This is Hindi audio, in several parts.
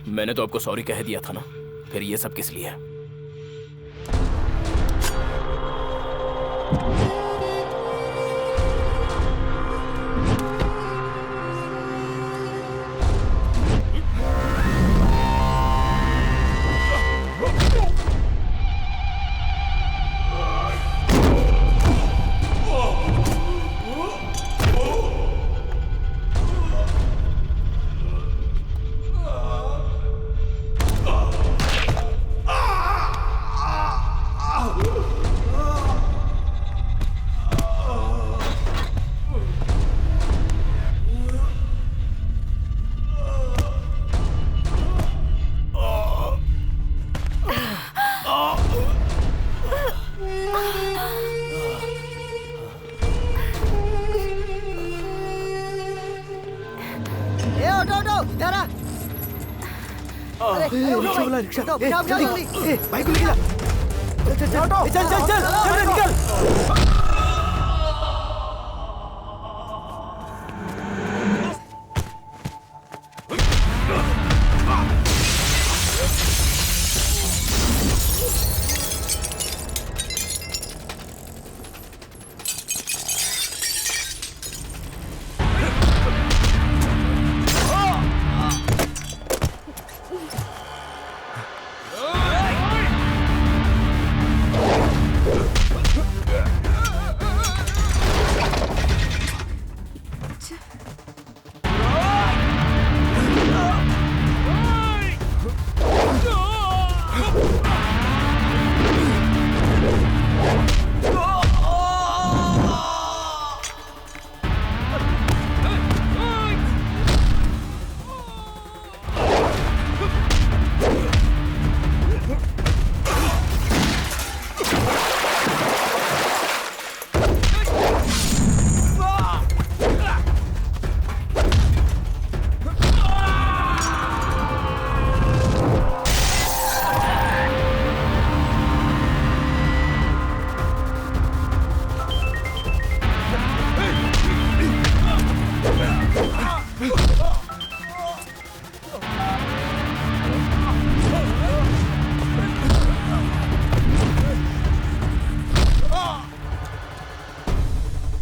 मैंने तो आपको सॉरी कह दिया था ना, फिर ये सब किस लिए? रिक्शा बाइक को लेके जा। चल निकल।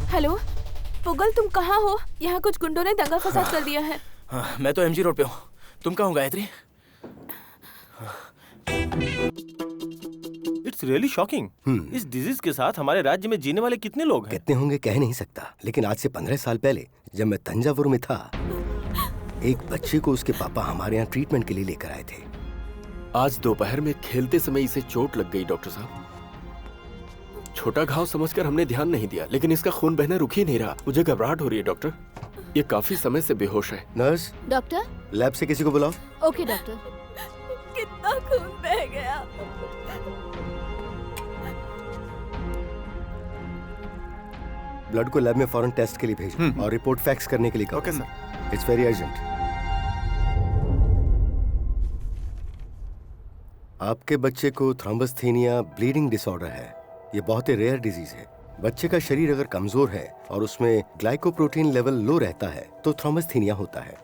हेलो पुगल, तुम कहाँ हो? यहाँ कुछ गुंडों ने दंगा फसाद कर दिया है। हाँ, मैं तो एमजी रोड पे हूँ। तुम कहाँ हो गायत्री? It's really shocking. इस डिजीज के साथ हमारे राज्य में जीने वाले कितने लोग हैं? कितने होंगे कह नहीं सकता, लेकिन आज से 15 साल पहले जब मैं तंजावुर में था, एक बच्चे को उसके पापा हमारे यहाँ ट्रीटमेंट के लिए लेकर आए थे। आज दोपहर में खेलते समय इसे चोट लग गई डॉक्टर साहब। छोटा घाव समझकर हमने ध्यान नहीं दिया, लेकिन इसका खून बहना रुक ही नहीं रहा। मुझे घबराहट हो रही है डॉक्टर, ये काफी समय से बेहोश है। नर्स, डॉक्टर, लैब से किसी को बुलाओ। Okay doctor. कितना खून बह गया। ब्लड को लैब में फौरन टेस्ट के लिए भेजो और रिपोर्ट फैक्स करने के लिए कहो। Okay sir. It's very urgent. आपके बच्चे को थ्रोम्बस्थेनिया ब्लीडिंग डिसऑर्डर है। ये बहुत ही रेयर डिजीज है। बच्चे का शरीर अगर कमजोर है और उसमें ग्लाइकोप्रोटीन लेवल लो रहता है तो थ्रोम्बस्थेनिया होता है।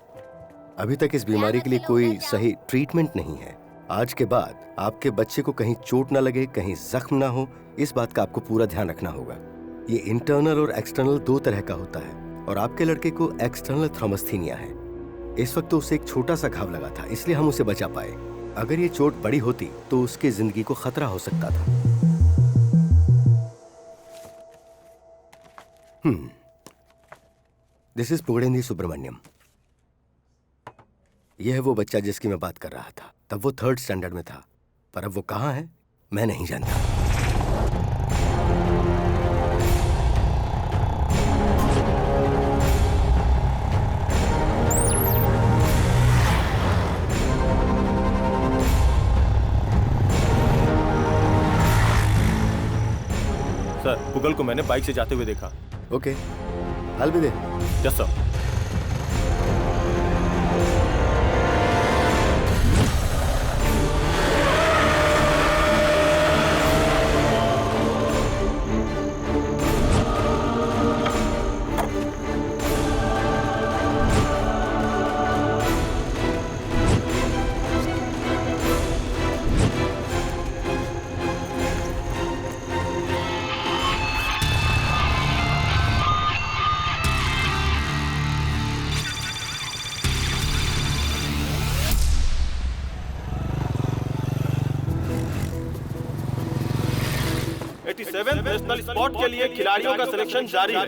अभी तक इस बीमारी के लिए कोई सही ट्रीटमेंट नहीं है। आज के बाद आपके बच्चे को कहीं चोट ना लगे, कहीं जख्म ना हो, इस बात का आपको पूरा ध्यान रखना होगा। ये इंटरनल और एक्सटर्नल दो तरह का होता है और आपके लड़के को एक्सटर्नल थ्रोम्बस्थेनिया है। इस वक्त तो उसे एक छोटा सा घाव लगा था, इसलिए हम उसे बचा पाए। अगर ये चोट बड़ी होती तो उसकी जिंदगी को खतरा हो सकता था। This is Pugazhendi Subramaniam. यह है वो बच्चा जिसकी मैं बात कर रहा था। तब वो 3rd स्टैंडर्ड में था, पर अब वो कहाँ है मैं नहीं जानता। सर, पुगल को मैंने बाइक से जाते हुए देखा। ओके, हाल भी दे। Yes sir. नेशनल स्पोर्ट के लिए खिलाड़ियों का सिलेक्शन जारी है।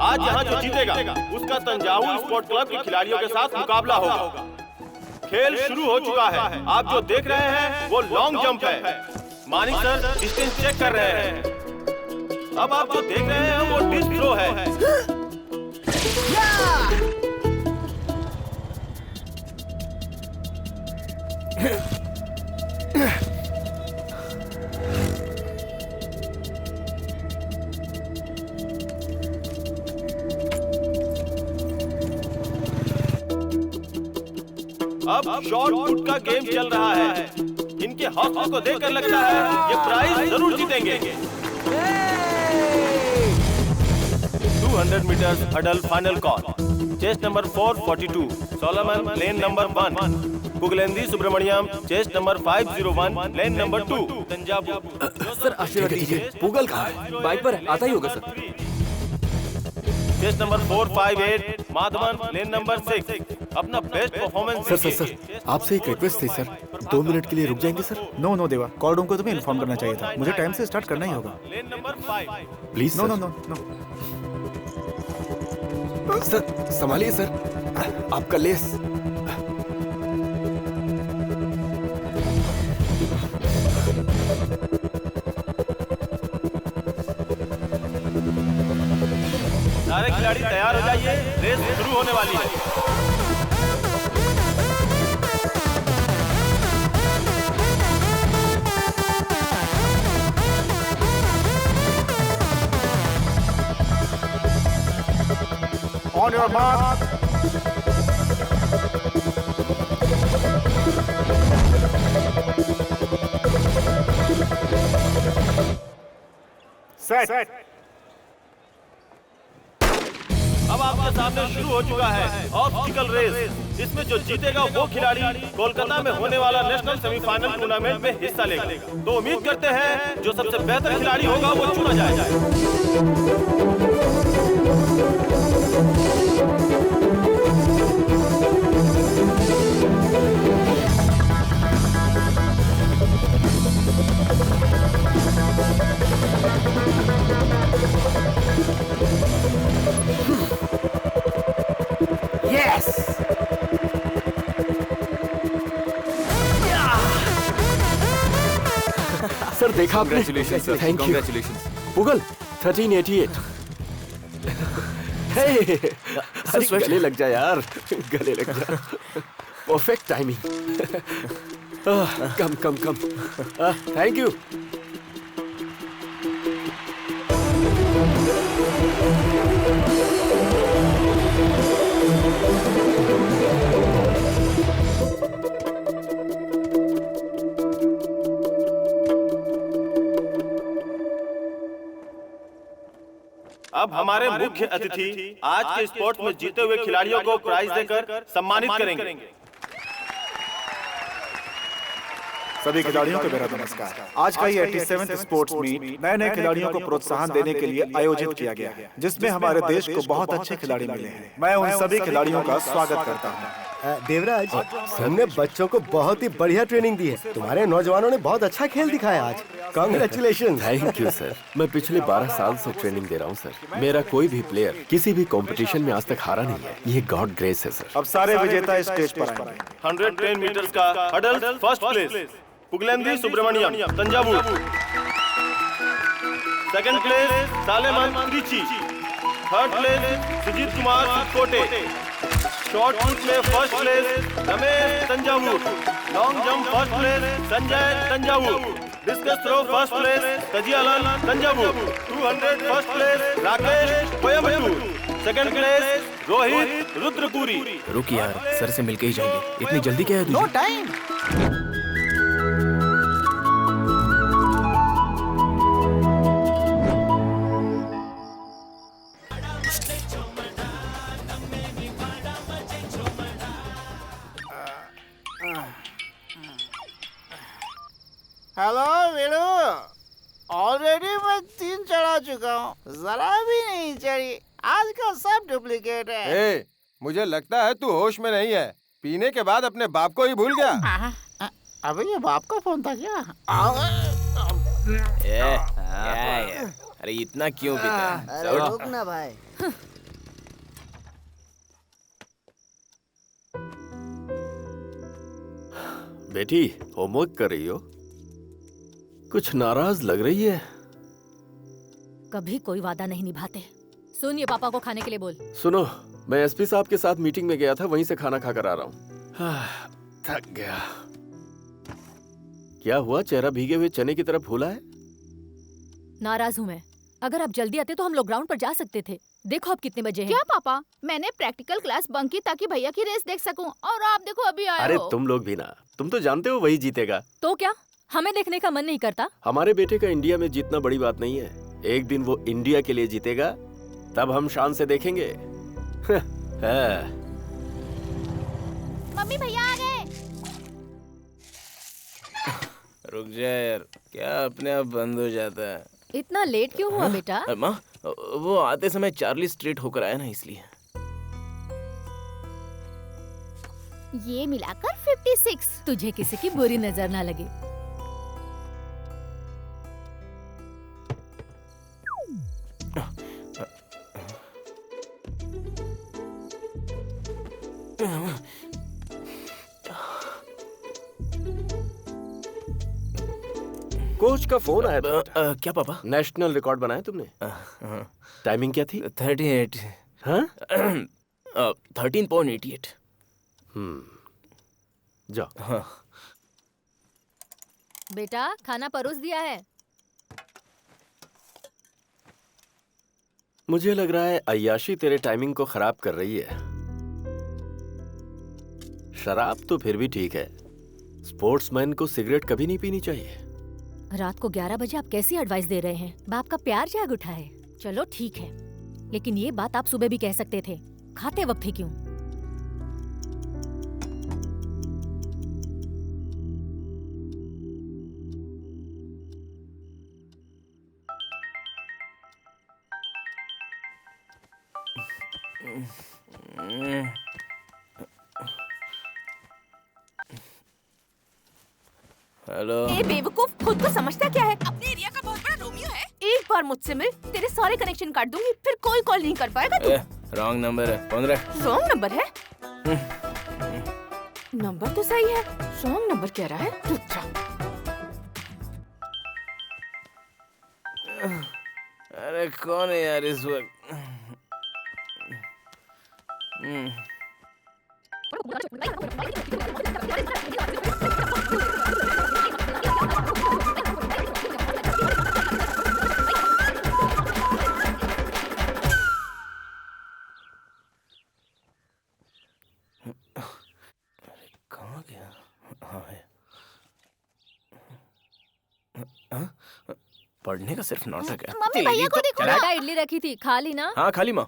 आज यहाँ जो जीतेगा उसका तंजावुर स्पोर्ट क्लब के खिलाड़ियों के साथ मुकाबला होगा। खेल शुरू हो चुका है। आप जो देख रहे हैं वो लॉन्ग जंप है। मानिक सर डिस्टेंस चेक कर रहे हैं। अब आप जो देख रहे हैं वो डिस्क थ्रो है। अब शॉर्ट पुट का गेम चल रहा है। इनके हौसले को देखकर लगता है ये प्राइज जरूर जीतेंगे। 200 metre hurdle final call. Chest number 442 Solomon lane number 1, Pugalendhi Subramaniam chest number 501 lane number 2, Thanjavur. Sir आशीर्वाद दीजिए। पुगल कहाँ है? बाइक पर आता ही होगा sir. Chest number 458 Madhavan lane number 6, अपना बेस्ट परफॉर्मेंस। सर आपसे एक रिक्वेस्ट थी सर, 2 मिनट के लिए रुक जाएंगे सर? नो देवा, कॉल रूम को तुम्हें इन्फॉर्म करना चाहिए था। मुझे टाइम से स्टार्ट करना ही होगा। Lane number 5। Please no. Sir संभालिए सर, आपका लेस। सारे खिलाड़ी तैयार हो जाइए, रेस शुरू होने वाली है। On your mark. Set. अब आपके सामने शुरू हो चुका है ऑब्स्टिकल रेस। इसमें जो जीतेगा वो खिलाड़ी कोलकाता में होने वाला नेशनल सेमीफाइनल टूर्नामेंट में हिस्सा लेगा। तो उम्मीद करते हैं जो सबसे बेहतर खिलाड़ी होगा वो चुना जाएगा। सर देखा आपने? Congratulations, sir. Thank you. Congratulations. पुगल 1388। हे, अरे गले लग जा यार, गले लग जा। Perfect timing. Come. Thank you. अब हमारे मुख्य अतिथि आज के स्पोर्ट्स में जीते हुए खिलाड़ियों को प्राइज देकर सम्मानित करेंगे। सभी खिलाड़ियों को मेरा नमस्कार। आज का ये 87th स्पोर्ट्स मीट नए नए खिलाड़ियों को प्रोत्साहन देने के लिए आयोजित किया गया है, जिसमें हमारे देश को बहुत अच्छे खिलाड़ी मिले हैं। मैं उन सभी खिलाड़ियों का स्वागत करता हूँ। देवराज, हमने बच्चों को बहुत ही बढ़िया ट्रेनिंग दी है। तुम्हारे नौजवानों ने बहुत अच्छा खेल दिखाया आज। कांग्रेचुलेशन। Thank you sir. मैं पिछले 12 साल से ट्रेनिंग दे रहा हूँ सर। मेरा कोई भी प्लेयर किसी भी कंपटीशन में आज तक हारा नहीं है। ये गॉड ग्रेस है सर। अब सारे विजेता स्टेज पर आएंगे। 110 मीटर का hurdle first place Pugalendhi Subramaniam Thanjavur. Second place Solomon Trichy. Third place Sujit Kumar Kote. Shot put में first place Ramesh Thanjavur. Long jump first place Sanjay Thanjavur. Discus throw first place Tajiyalal Thanjavur. 200 first place Rakesh Coimbatore. Second place Rohit Rudrapuri. रुक यार, सर से मिलके ही जाएंगे। इतनी जल्दी क्या है तुझे? No time. Hello Veeru, already मैं 3 चढ़ा चुका हूँ, जरा भी नहीं चढ़ी। आज का सब डुप्लीकेट है। मुझे लगता है तू होश में नहीं है। पीने के बाद अपने बाप को ही भूल गया। अबे ये बाप का फोन था क्या? क्या यार? अरे इतना क्यों पीता है? अरे रुक ना भाई। बेटी होमवर्क कर रही हो? कुछ नाराज लग रही है। कभी कोई वादा नहीं निभाते। सुन, ये पापा को खाने के लिए बोल। सुनो, मैं एसपी साहब के साथ मीटिंग में गया था, वहीं से खाना खाकर आ रहा हूँ। थक गया। क्या हुआ, चेहरा भीगे हुए चने की तरफ फूला है? नाराज हूँ मैं। अगर आप जल्दी आते तो हम लोग ग्राउंड पर जा सकते थे। देखो अब कितने बजे हैं। क्या पापा, मैंने प्रैक्टिकल क्लास बंक की ताकि भैया की रेस देख सकूं, और आप देखो अभी आए अरे हो। तुम लोग भी ना, तुम तो जानते हो वही जीतेगा। तो क्या हमें देखने का मन नहीं करता? हमारे बेटे का इंडिया में जीतना बड़ी बात नहीं है। एक दिन वो इंडिया के लिए जीतेगा, तब हम शान से देखेंगे। मम्मी भैया आ गए। रुक जा यार, क्या अपने आप बंद हो जाता है? इतना लेट क्यों हुआ बेटा? माँ, वो आते समय चार्ली स्ट्रीट होकर आया ना, इसलिए। ये मिलाकर 56। तुझे किसी की बुरी नजर ना लगे। कोच का फोन आया था। क्या पापा? नेशनल रिकॉर्ड बनाया तुमने? टाइमिंग क्या थी? 38। हाँ? 13.88। जाओ। हाँ। बेटा खाना परोस दिया है। मुझे लग रहा है अय्याशी तेरे टाइमिंग को खराब कर रही है। शराब तो फिर भी ठीक है, स्पोर्ट्समैन को सिगरेट कभी नहीं पीनी चाहिए। रात को 11 बजे आप कैसी एडवाइस दे रहे हैं? बाप का प्यार जाग उठा है। चलो ठीक है, लेकिन ये बात आप सुबह भी कह सकते थे, खाते वक्त ही क्यों? हेलो। ए बेवकूफ, खुद को समझता क्या है? अपने एरिया का बहुत बड़ा रोमियो है। एक बार मुझसे मिल, तेरे सारे कनेक्शन काट दूंगी, फिर कोई कॉल नहीं कर पाएगा तू। रॉन्ग नंबर है। कौन रहा? रॉन्ग नंबर है? नंबर तो सही है, रॉन्ग नंबर कह रहा है। रुक जा। अरे कौन है यार इस वक्त? कहाँ गया? हाँ है। हाँ? पढ़ने का सिर्फ नाटक है। मम्मी भैया को देखो ना। बेटा इडली रखी थी, खा ली ना? हाँ खाली माँ।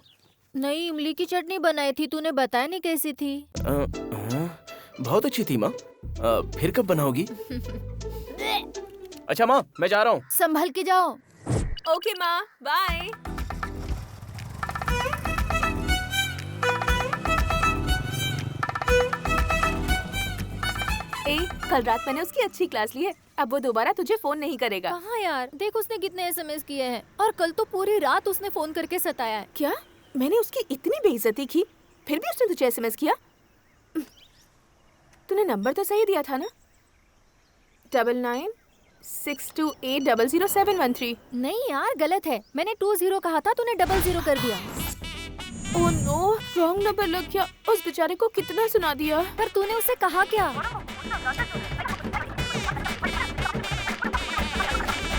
नई इमली की चटनी बनाई थी, तूने बताया नहीं कैसी थी। बहुत अच्छी थी माँ। फिर कब बनाओगी? अच्छा माँ, मैं जा रहा हूँ। संभल के जाओ। ओके माँ, बाय। कल रात मैंने उसकी अच्छी क्लास ली है, अब वो दोबारा तुझे फोन नहीं करेगा। कहाँ यार, देख उसने कितने एसएमएस किए हैं, और कल तो पूरी रात उसने फोन करके सताया है। क्या मैंने उसकी इतनी बेइज्जती की, फिर भी उसने तुझे एसएमएस किया? तूने नंबर तो सही दिया था ना? 9962800713। नहीं यार गलत है, मैंने 20 कहा था, तूने 00 कर दिया। ओह नो, रॉन्ग नंबर लग गया। उस बेचारे को कितना सुना दिया। पर तूने उसे कहा क्या?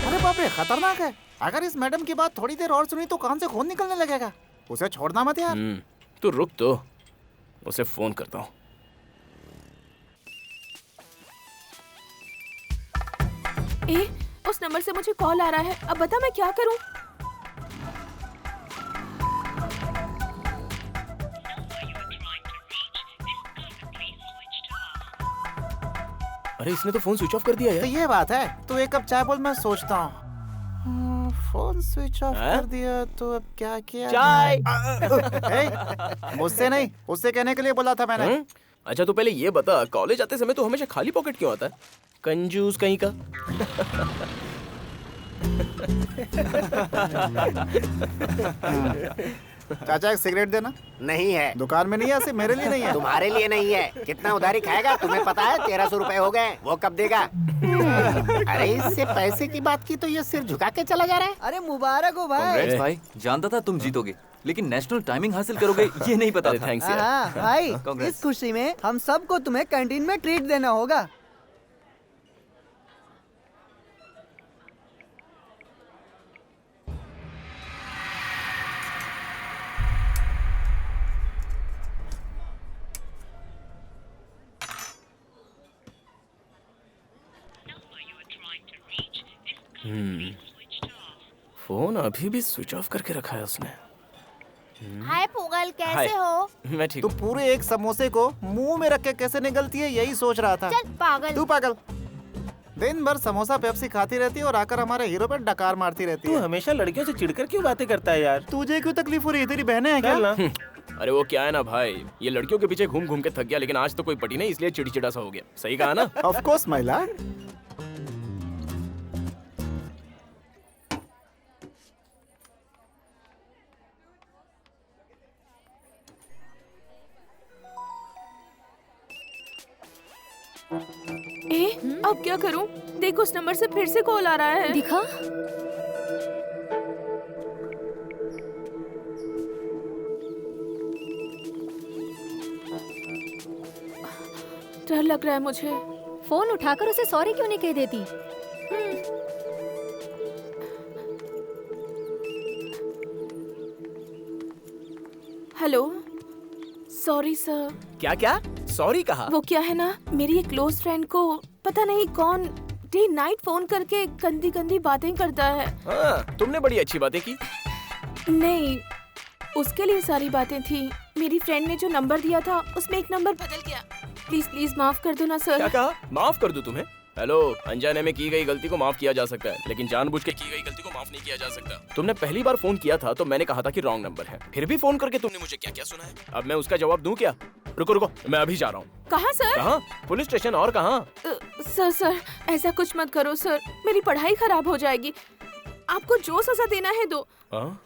अरे बाप रे, खतरनाक है। अगर इस मैडम की बात थोड़ी देर और सुनी तो कान से खून निकलने लगेगा। उसे छोड़ना मत यार। तू रुक तो, उसे फोन करता हूँ। उस नंबर से मुझे कॉल आ रहा है, अब बता मैं क्या करूं? अरे इसने तो फोन स्विच ऑफ कर दिया तो यार। ये बात है, तू एक कप चाय बोल, मैं सोचता हूँ। फोन स्विच ऑफ कर दिया तो अब क्या किया? चाय। मुझसे नहीं, उससे कहने के लिए बोला था मैंने। अच्छा तो पहले ये बता, कॉलेज आते समय तो हमेशा खाली पॉकेट क्यों आता है? कंजूस कहीं का। चाचा एक सिगरेट देना। नहीं है। दुकान में नहीं है, सिर्फ मेरे लिए नहीं है। तुम्हारे लिए नहीं है। कितना उधारी खाएगा तुम्हें पता है? 1300 रुपए हो गए। वो कब देगा? अरे इससे पैसे की बात की तो ये सिर झुका के चला जा रहा है। अरे मुबारक हो भाई। कांग्रेस भाई, जानता था तुम जीतोगे, लेकिन नेशनल टाइमिंग हासिल करोगे ये नहीं पता था। थैंक्स हाँ भाई, कांग्रेस। इस खुशी में हम सबको तुम्हें कैंटीन में ट्रीट देना होगा। फोन अभी भी स्विच ऑफ करके रखा है उसने। हाय पुगल, हाय। कैसे हो? मैं ठीक तू हूँ। पूरे एक समोसे को मुंह में रख के कैसे निगलती है यही सोच रहा था। चल पागल। तू पागल। दिन भर समोसा पेप्सी खाती रहती है और आकर हमारे हीरो पे डकार मारती रहती तू है। हमेशा लड़कियों से चिढ़कर क्यों बातें करता है यार? तुझे क्यों तकलीफ हो रही है? तेरी बहनें हैं क्या? चल ना। अरे वो क्या है ना भाई, ये लड़कियों के पीछे घूम घूम के थक गया, लेकिन आज तो कोई पटी नहीं, इसलिए चिड़चिड़ा सा हो गया। सही कहा ना? Of course my Lord. अब क्या करूं? देख उस नंबर से फिर से कॉल आ रहा है। दिखा। डर लग रहा है मुझे। फोन उठाकर उसे सॉरी क्यों नहीं कह देती? Hello, sorry sir. क्या क्या? सॉरी कहा? वो क्या है ना, मेरी एक क्लोज फ्रेंड को पता नहीं कौन डे नाइट फोन करके गंदी गंदी बातें करता है। हाँ, तुमने बड़ी अच्छी बातें की। नहीं, उसके लिए सारी बातें थी। मेरी फ्रेंड ने जो नंबर दिया था उसमें एक नंबर बदल गया। प्लीज प्लीज माफ कर दो ना सर। क्या कहा? माफ कर दूं तुम्हें? हेलो, अनजाने में की गई गलती को माफ किया जा सकता है, लेकिन जानबूझ के की गई गलती को माफ नहीं किया जा सकता। तुमने पहली बार फोन किया था तो मैंने कहा था कि रॉन्ग नंबर है, फिर भी फोन करके तुमने मुझे क्या क्या सुना है? अब मैं उसका जवाब दूं क्या? रुको रुको, मैं अभी जा रहा हूँ। कहाँ सर? कहाँ? Police station. और कहाँ? सर ऐसा कुछ मत करो सर, मेरी पढ़ाई खराब हो जाएगी। आपको जो सजा देना है दो। हाँ?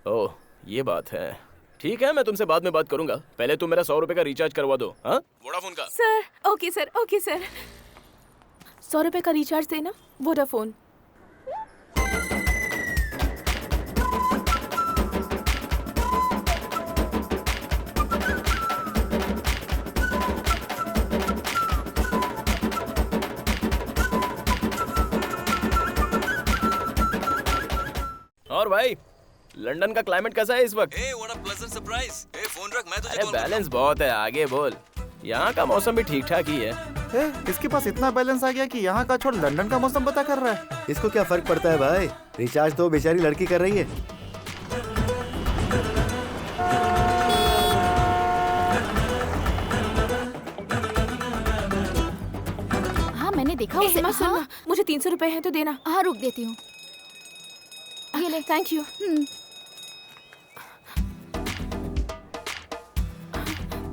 ओह, ये बात है। ठीक है, मैं तुमसे बाद में बात करूंगा। पहले तुम मेरा 100 रुपए का रिचार्ज करवा दो। हाँ, वोडाफोन का। Sir okay sir, okay sir. 100 रुपए का रिचार्ज देना, वोडाफोन। और भाई, लंदन का क्लाइमेट कैसा है इस वक्त? What a pleasant surprise. Phone रख, मैं तुझे अरे कॉल करता बैलेंस बहुत है, आगे बोल। यहाँ का मौसम भी ठीक ठाक ही है। इसके पास इतना बैलेंस आ गया कि यहाँ का छोड़ लंदन का मौसम पता कर रहा है। इसको क्या फर्क पड़ता है भाई? रिचार्ज तो बेचारी लड़की कर रही है। हाँ मैंने देखा ए, उसे। माँ सुन हाँ, ना, मुझे 300 रुपए है तो देना। हाँ रुक देती हूँ। ये ले, थैंक यू।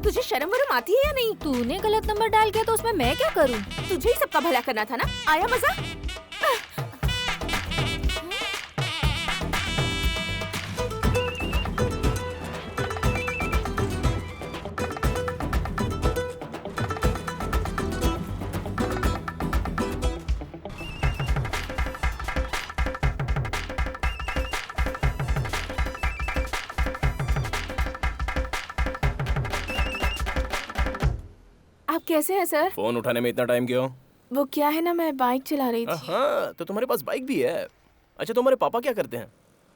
तुझे शर्म वरम आती है या नहीं? तूने गलत नंबर डाल किया तो उसमें मैं क्या करूँ? तुझे ही सबका भला करना था ना। आया मजा? आप कैसे हैं सर? फोन उठाने में इतना टाइम क्यों? वो क्या है ना, मैं बाइक चला रही थी। हाँ, तो तुम्हारे पास बाइक भी है? अच्छा, तुम्हारे पापा क्या करते हैं?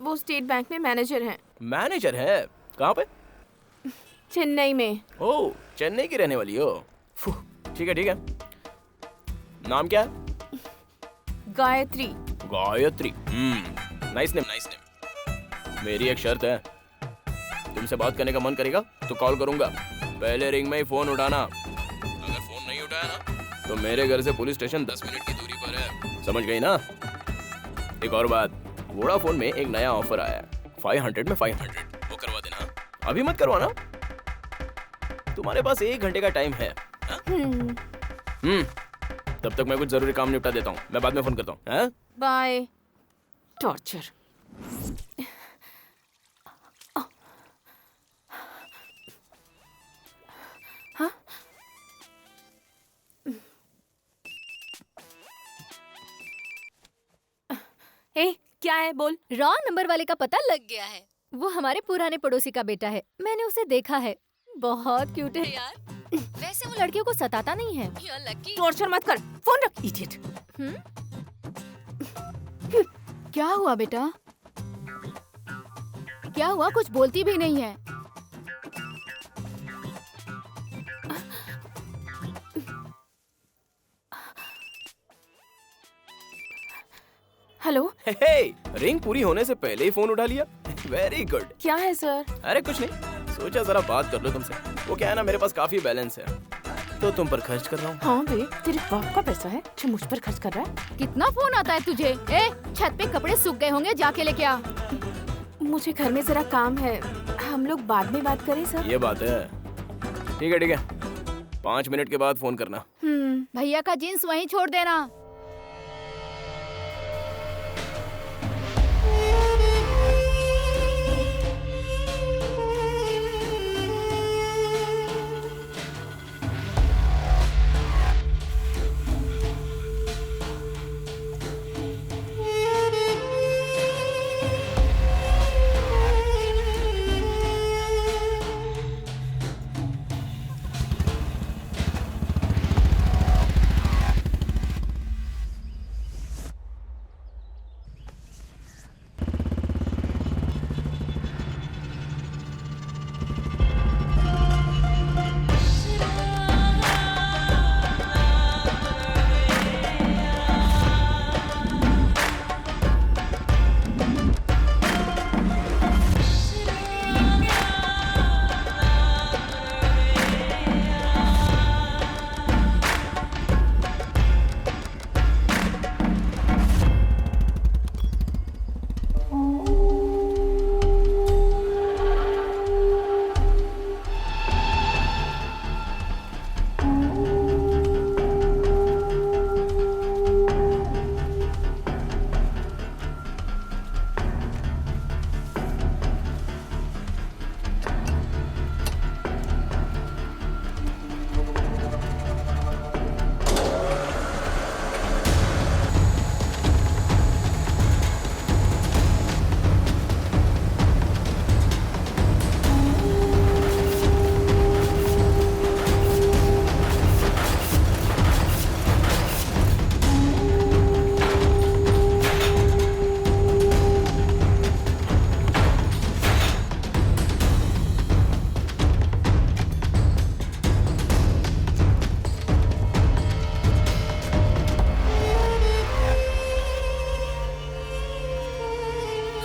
वो स्टेट बैंक में मैनेजर हैं। मैनेजर है? कहाँ पे? चेन्नई में। ओह, चेन्नई की रहने वाली हो? फुह, ठीक है ठीक है। नाम क्या है? Gayatri. Gayatri. Nice name, nice name. मेरी एक शर्त है, तुमसे बात करने का मन करेगा तो कॉल करूंगा, पहले रिंग में ही फोन उठाना। अगर फोन नहीं उठाया ना तो मेरे घर से पुलिस स्टेशन 10 मिनट की दूरी पर है, समझ गई ना? एक और बात, वोडाफोन में एक नया ऑफर आया है, 500 में 500, वो करवा देना। अभी मत करवाना, तुम्हारे पास 1 घंटे का टाइम है। तब तक मैं कुछ जरूरी काम निपटा देता हूँ, मैं बाद में फोन करता हूँ। बाय। टॉर्चर। हाँ? ए, क्या है बोल। रॉन्ग नंबर वाले का पता लग गया है। वो हमारे पुराने पड़ोसी का बेटा है, मैंने उसे देखा है, बहुत क्यूट है यार। वैसे वो लड़कियों को सताता नहीं है। You're lucky। टॉर्चर मत कर, फोन रख इडियट। क्या हुआ बेटा? क्या हुआ? कुछ बोलती भी नहीं है। हेलो। हे, रिंग पूरी होने से पहले ही फोन उठा लिया। Very good. क्या है सर? अरे कुछ नहीं, सोचा जरा बात कर लो तुमसे। वो क्या है ना, मेरे पास काफी बैलेंस है तो तुम पर खर्च कर रहा हूँ। हाँ बे, तेरे बाप का पैसा है जो मुझ पर खर्च कर रहा है। कितना फोन आता है तुझे? ए, छत पे कपड़े सूख गए होंगे, जाके लेके आ। मुझे घर में जरा काम है, हम लोग बाद में बात करें सर। ये बात है। ठीक है ठीक है, 5 मिनट के बाद फोन करना। भैया का जीन्स वहीं छोड़ देना।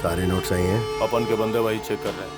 सारे नोट सही हैं? अपन के बंदे वही चेक कर रहे हैं।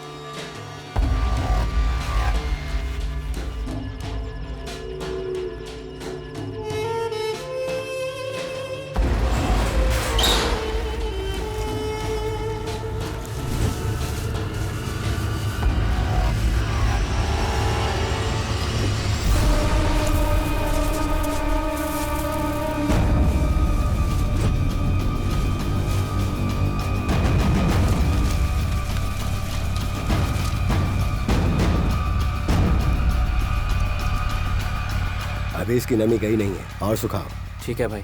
अभी इसकी नमी गई नहीं है, और सुखाओ। ठीक है भाई।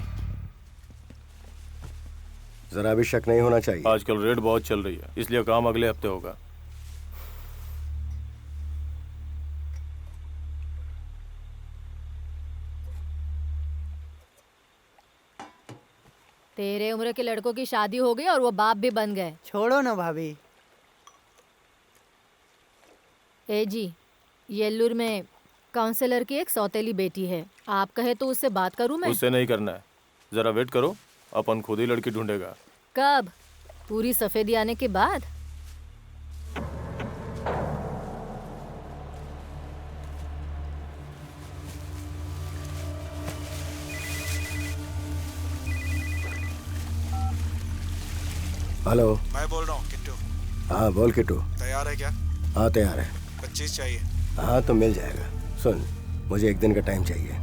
जरा भी शक नहीं होना चाहिए। आजकल रेट बहुत चल रही है, इसलिए काम अगले हफ्ते होगा। तेरे उम्र के लड़कों की शादी हो गई और वो बाप भी बन गए। छोड़ो ना भाभी। ए जी, येल्लूर में काउंसलर की एक सौतेली बेटी है, आप कहे तो उससे बात करूं मैं? उससे नहीं करना है, जरा वेट करो, अपन खुद ही लड़की ढूंढेगा। कब? पूरी सफेदी आने के बाद? हेलो। मैं बोल रहा हूँ किट्टू। हाँ बोल किट्टू। तैयार है क्या? हाँ तैयार है। 25 चाहिए। हाँ तो मिल जाएगा। सुन, मुझे 1 दिन का टाइम चाहिए।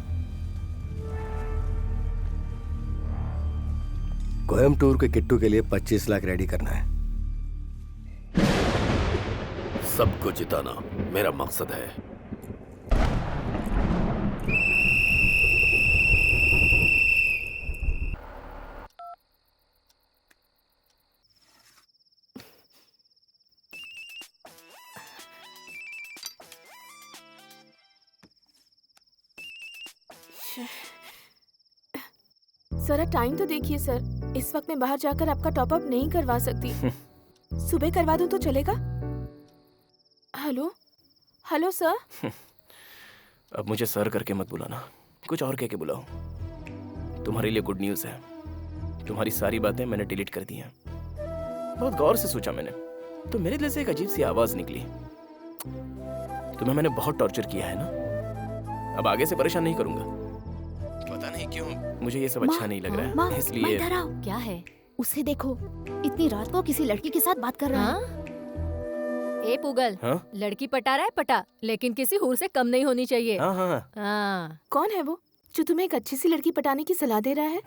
कोयम्बटूर के किट्टू के लिए 25 लाख रेडी करना है। सबको जिताना मेरा मकसद है। जरा टाइम तो देखिए सर, इस वक्त मैं बाहर जाकर आपका टॉपअप नहीं करवा सकती। सुबह करवा दूं तो चलेगा? Hello hello sir. अब मुझे सर करके मत बुलाना, कुछ और कह के बुलाओ। तुम्हारे लिए गुड न्यूज़ है, तुम्हारी सारी बातें मैंने डिलीट कर दी हैं। बहुत गौर से सोचा मैंने, तो मेरे दिल से एक अजीब सी आवाज निकली। तुम्हें मैंने बहुत टॉर्चर किया है ना, अब आगे से परेशान नहीं करूंगा। पता नहीं क्यों मुझे ये सब अच्छा नहीं लग रहा है, इसलिए। क्या है? उसे देखो, इतनी रात को किसी लड़की के साथ बात कर रहा है। ए पुगल, लड़की पटा रहा है पटा, लेकिन किसी हूर से कम नहीं होनी चाहिए। हाँ। कौन है वो जो तुम्हें एक अच्छी सी लड़की पटाने की सलाह दे रहा है?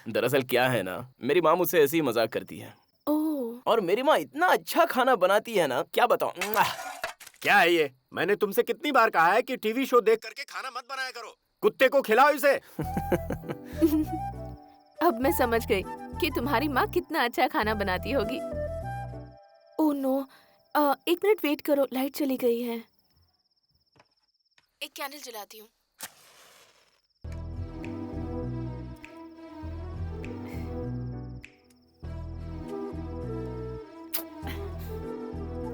दरअसल क्या है ना, मेरी माँ मुझसे ऐसे ही मजाक करती है। ओह। और मेरी माँ इतना अच्छा खाना बनाती है ना, क्या बताऊं। क्या है ये? मैंने तुमसे कितनी बार कहा है कि टीवी शो देख करके खाना मत बनाया करो, कुत्ते को खिलाओ इसे। अब मैं समझ गई कि तुम्हारी माँ कितना अच्छा खाना बनाती होगी। ओह नो, 1 मिनट वेट करो, लाइट चली गई है। एक कैंडल जलाती हूँ।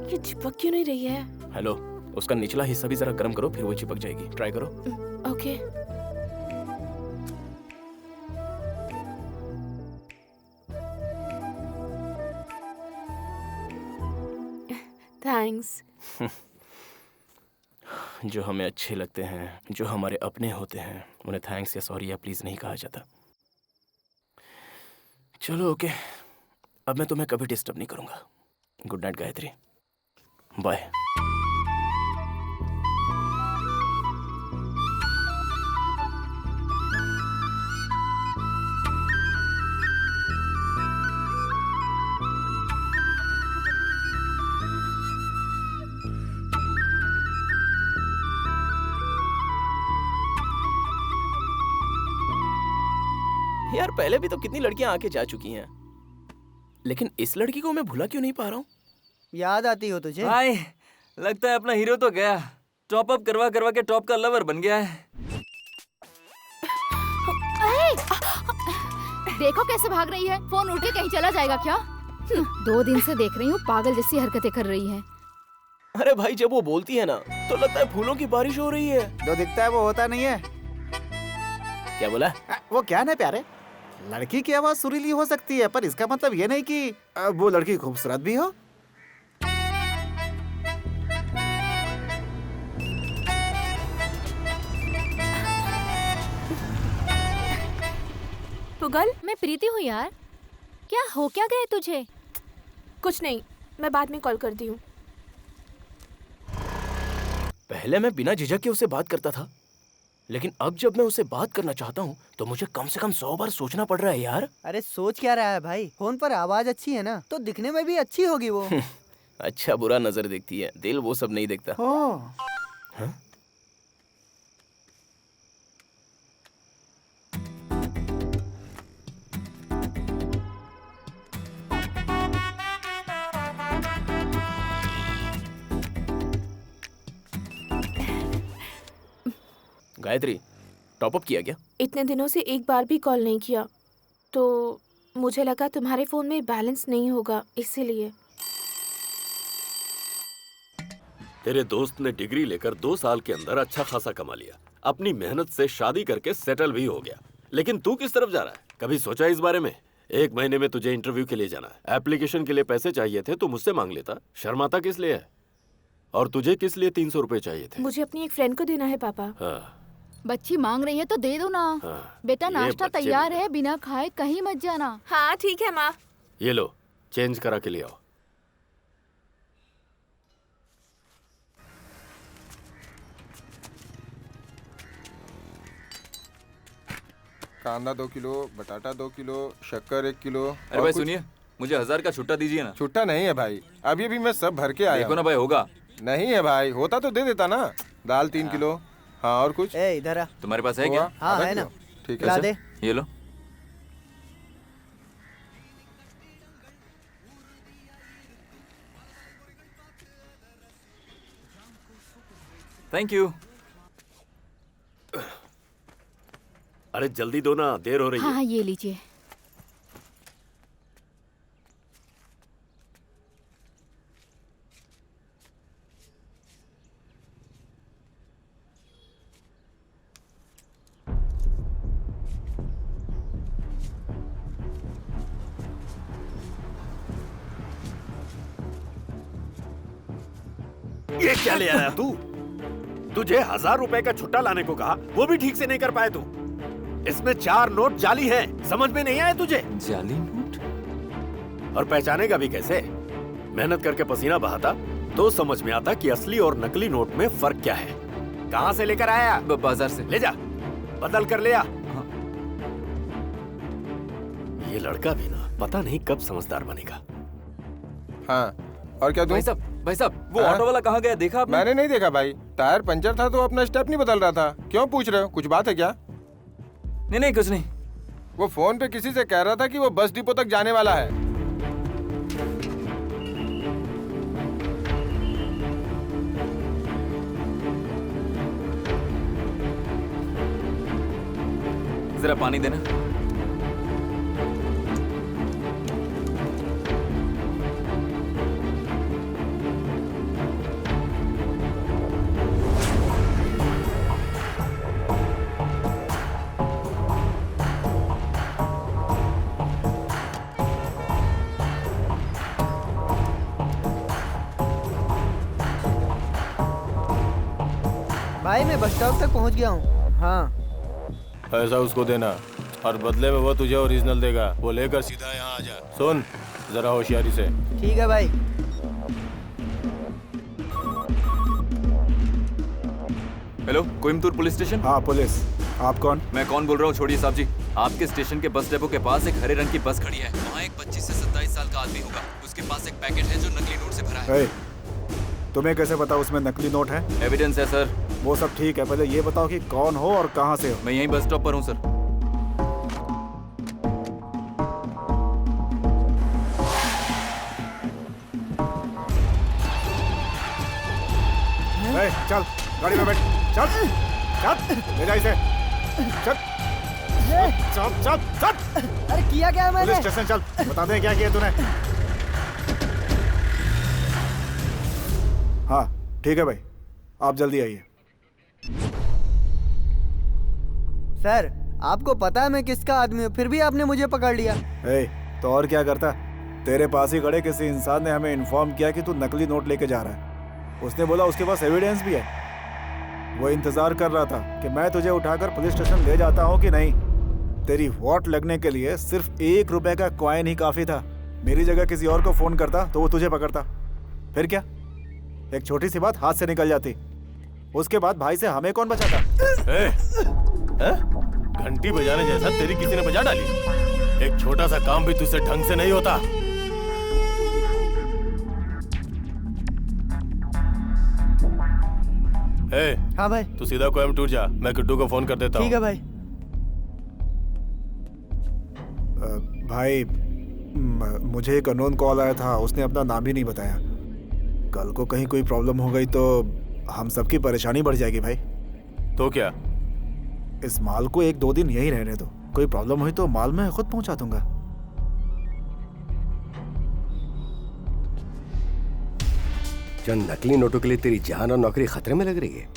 ये चिपक क्यों नहीं रही है? हेलो, उसका निचला हिस्सा भी जरा गर्म करो, फिर वो चिपक जाएगी। ट्राई करो। ओके। थैंक्स। जो हमें अच्छे लगते हैं, जो हमारे अपने होते हैं, उन्हें थैंक्स या सॉरी या प्लीज नहीं कहा जाता। चलो ओके, अब मैं तुम्हें कभी डिस्टर्ब नहीं करूंगा। Good night Gayatri, bye. यार पहले भी तो कितनी लड़कियां आके जा चुकी हैं, लेकिन इस लड़की को मैं भुला क्यों नहीं पा रहा हूँ? याद आती हो तुझे? भाई लगता है अपना हीरो तो गया, टॉप अप करवा करवा के टॉप का लवर बन गया है। देखो कैसे भाग रही है, फोन उठ के कहीं चला जाएगा क्या? 2 दिन से देख रही हूँ, पागल जैसी हरकतें कर रही है। अरे भाई जब वो बोलती है ना तो लगता है फूलों की बारिश हो रही है। जो दिखता है वो होता नहीं है। क्या बोला? वो क्या है प्यारे, लड़की की आवाज सुरीली हो सकती है, पर इसका मतलब ये नहीं कि वो लड़की खूबसूरत भी हो। पुगल, मैं प्रीति हूँ यार, क्या हो क्या गए तुझे? कुछ नहीं, मैं बाद में कॉल करती हूँ। पहले मैं बिना झिझक के उससे बात करता था, लेकिन अब जब मैं उससे बात करना चाहता हूँ तो मुझे कम से कम 100 बार सोचना पड़ रहा है यार। अरे सोच क्या रहा है भाई, फोन पर आवाज अच्छी है ना, तो दिखने में भी अच्छी होगी वो। अच्छा बुरा नजर देखती है, दिल वो सब नहीं देखता। हाँ? गायत्री, टॉपअप किया क्या? इतने दिनों से एक बार भी कॉल नहीं किया, तो मुझे लगा तुम्हारे फोन में बैलेंस नहीं होगा, इसीलिए। तेरे दोस्त ने डिग्री लेकर 2 साल के अंदर अच्छा खासा कमा लिया, अपनी मेहनत से शादी करके सेटल भी हो गया, लेकिन तू किस तरफ जा रहा है? कभी सोचा इस बारे में? 1 महीने में तुझे इंटरव्यू के लिए जाना है, एप्लीकेशन के लिए पैसे चाहिए थे तो मुझसे मांग लेता, शर्माता किस लिए है? और तुझे किस लिए 300 रुपए चाहिए थे? मुझे अपनी एक फ्रेंड को देना है पापा। हाँ। बच्ची मांग रही है तो दे दो ना। हाँ, बेटा ये नाश्ता बच्चे तैयार है, बिना खाए कहीं मत जाना। हाँ ठीक है माँ। ये लो, चेंज करा के ले आओ। कांदा 2 किलो, बटाटा 2 किलो, शक्कर 1 किलो। अरे भाई सुनिए, मुझे 1000 का छुट्टा दीजिए ना। छुट्टा नहीं है भाई, अभी भी मैं सब भर के आया देखो ना भाई, होगा नहीं है भाई, होता तो दे देता ना। दाल 3 किलो। हाँ और कुछ? ए इधर आ। तुम्हारे पास है क्या? हाँ आधा है ना। किलो। ठीक ला है दे। ये लो। Thank you. अरे जल्दी दो ना, देर हो रही है। हाँ ये लीजिए। ये क्या ले आया तू? तुझे 1000 रुपए का छुट्टा लाने को कहा, वो भी ठीक से नहीं कर पाए तू। इसमें 4 नोट जाली हैं, समझ में नहीं आए तुझे? जाली नोट? और पहचानेगा भी कैसे? मेहनत करके पसीना बहाता तो समझ में आता कि असली और नकली नोट में फर्क क्या है। कहाँ से लेकर आया? बाजार से। ले जा, बदल कर ले आ। ये लड़का भी ना पता नहीं कब समझदार बनेगा। हाँ और क्या? भाई साहब वो ऑटो वाला कहाँ गया, देखा आपने? मैंने नहीं देखा भाई, टायर पंचर था तो अपना स्टेप नहीं बदल रहा था। क्यों पूछ रहे हो, कुछ बात है क्या? नहीं नहीं कुछ नहीं। वो फोन पे किसी से कह रहा था कि वो बस डिपो तक जाने वाला है। जरा पानी देना। भाई मैं बस स्टॉप तक पहुंच गया हूँ। हाँ पैसा उसको देना और बदले में वो तुझे ओरिजिनल देगा। वो लेकर सीधा यहाँ आ जा। सुन जरा होशियारी से। ठीक है भाई। Hello, Coimbatore police station. हाँ पुलिस, आप कौन? मैं कौन बोल रहा हूँ छोड़िए साहब जी। आपके स्टेशन के बस डेपो के पास एक हरे रंग की बस खड़ी है। वहाँ एक 25 से 27 साल का आदमी होगा। उसके पास एक पैकेट है जो नकली नोट से भरा है। तुम्हें कैसे पता उसमें नकली नोट है? एविडेंस है सर। वो सब ठीक है, पहले ये बताओ कि कौन हो और कहाँ से हो? मैं यहीं बस स्टॉप पर हूँ सर। चल गाड़ी में बैठ, चल चल ले जा इसे, चल चल चल चल। अरे किया क्या मैंने? पुलिस स्टेशन चल, बता दे क्या किया तूने। हाँ ठीक है भाई, आप जल्दी आइए। सर आपको पता है मैं किसका आदमी हूँ, फिर भी आपने मुझे पकड़ लिया। तो और क्या करता? तेरे पास ही खड़े किसी इंसान ने हमें इन्फॉर्म किया कि तू नकली नोट लेके जा रहा है। उसने बोला उसके पास एविडेंस भी है। वो इंतजार कर रहा था कि मैं तुझे उठाकर पुलिस स्टेशन ले जाता हूँ कि नहीं। तेरी वोट लगने के लिए सिर्फ 1 रुपए का कॉइन ही काफी था। मेरी जगह किसी और को फोन करता तो वो तुझे पकड़ता। फिर क्या, एक छोटी सी बात हाथ से निकल जाती। उसके बाद भाई से हमें कौन बचाता? घंटी बजाने जैसा तेरी किसी ने बजा डाली। एक छोटा सा काम भी तुझसे ढंग से नहीं होता। हाँ भाई। तू सीधा कोयम्बटूर जा, मैं किट्टू को फोन कर देता हूँ। ठीक है भाई। भाई मुझे एक अननोन कॉल आया था, उसने अपना नाम ही नहीं बताया। कल को कहीं कोई प्रॉब्लम हो गई तो हम सबकी परेशानी बढ़ जाएगी भाई। तो क्या? इस माल को 1-2 दिन यहीं रहने दो, कोई प्रॉब्लम हुई तो माल मैं खुद पहुंचा दूंगा। चंद नकली नोटों के लिए तेरी जान और नौकरी खतरे में लग रही है।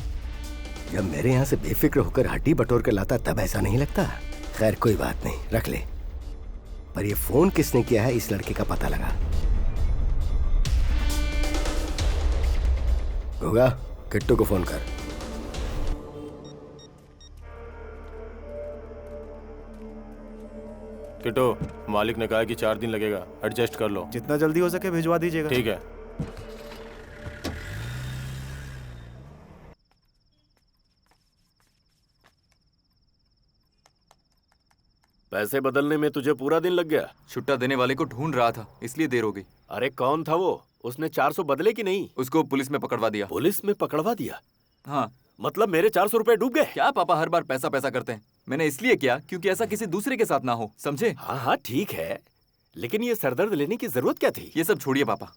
जब मेरे यहाँ से बेफिक्र होकर हड्डी बटोर कर लाता तब ऐसा नहीं लगता। खैर कोई बात नहीं, रख ले। पर ये फोन किसने किया है इस लड़के का पता लगा। होगा, किट्टू को फोन कर। किट्टू, मालिक ने कहा कि 4 दिन लगेगा, एडजस्ट कर लो। जितना जल्दी हो सके भिजवा दीजिएगा। ठीक है। पैसे बदलने में तुझे पूरा दिन लग गया। छुट्टा देने वाले को ढूंढ रहा था, इसलिए देर हो गई। अरे कौन था वो? उसने 400 बदले कि नहीं? उसको पुलिस में पकड़वा दिया। पुलिस में पकड़वा दिया? हाँ। मतलब मेरे 400 रुपए डूब गए? क्या पापा हर बार पैसा पैसा करते हैं? मैंने इसलिए किया क्योंकि ऐसा किसी दूसरे के साथ ना हो, समझे? हाँ हाँ ठीक है, लेकिन ये सरदर्द लेने की जरूरत क्या थी? ये सब छोड़िए पापा।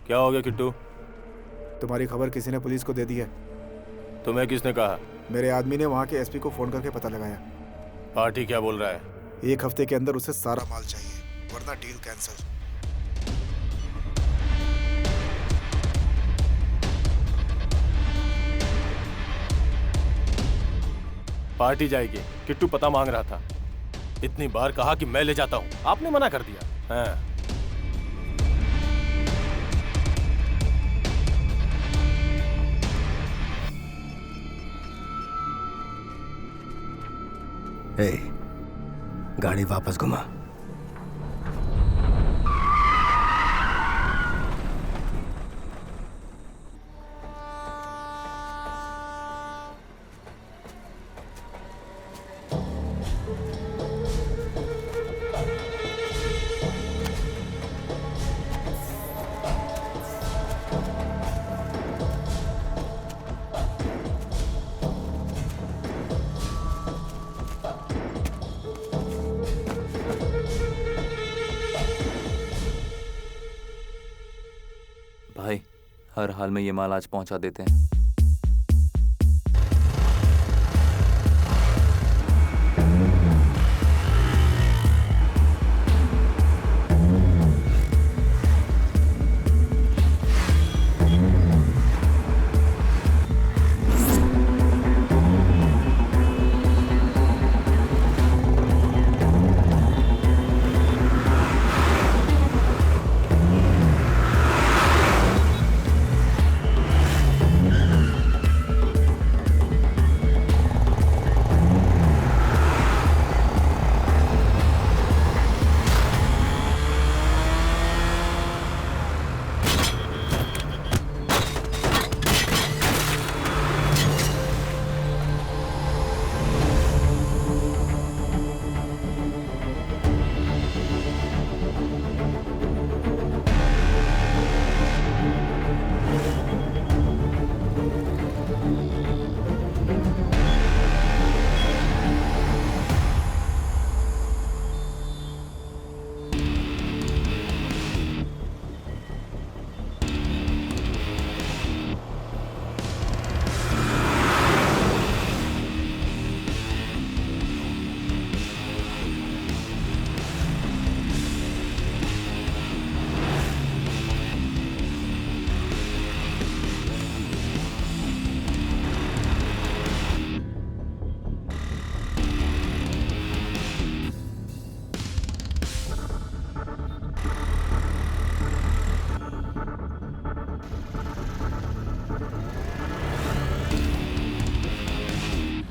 क्या हो गया किट्टू? तुम्हारी खबर किसी ने पुलिस को दे दी है। तुम्हें किसने कहा? मेरे आदमी ने वहाँ के एसपी को फोन करके पता लगाया। पार्टी क्या बोल रहा है? 1 हफ्ते के अंदर उसे सारा माल चाहिए, वरना डील कैंसिल। पार्टी जाएगी। किट्टू पता मांग रहा था, इतनी बार कहा कि मैं ले जाता हूँ, आपने मना कर दिया। हाँ। ए, गाड़ी वापस घुमा। भाई हर हाल में ये माल आज पहुंचा देते हैं।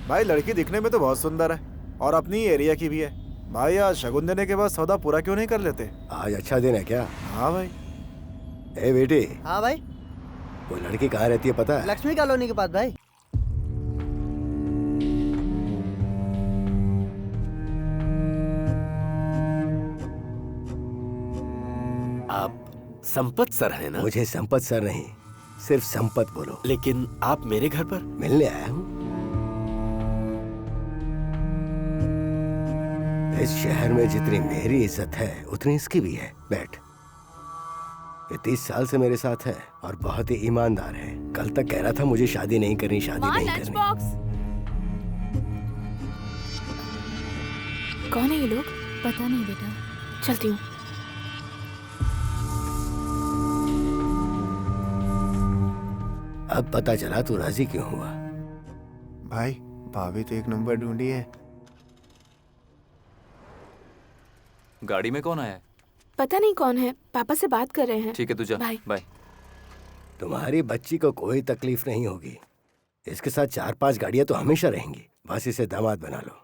भाई लड़की दिखने में तो बहुत सुंदर है और अपनी एरिया की भी है। भाई आज शगुन देने के बाद सौदा पूरा क्यों नहीं कर लेते? आज अच्छा दिन है क्या? हाँ भाई। ए बेटे। हाँ भाई। वो लड़की कहाँ रहती है पता है? लक्ष्मी कॉलोनी के पास भाई। आप संपत सर है ना? मुझे संपत सर नहीं, सिर्फ संपत बोलो। लेकिन आप मेरे घर पर? मिलने आया हूँ। इस शहर में जितनी मेरी इज्जत है उतनी इसकी भी है। बैठ। ये 30 साल से मेरे साथ है और बहुत ही ईमानदार है। कल तक कह रहा था मुझे शादी नहीं करनी, शादी नहीं करनी। कौन है ये लोग? पता नहीं बेटा, चलती हूँ। अब पता चला तू राजी क्यों हुआ। भाई भाभी तो 1 नंबर ढूंढी है। गाड़ी में कौन आया है? पता नहीं कौन है, पापा से बात कर रहे हैं। ठीक है तू जा। बाय। तुम्हारी बच्ची को कोई तकलीफ नहीं होगी। इसके साथ 4-5 गाड़ियां तो हमेशा रहेंगी। बस इसे दामाद बना लो।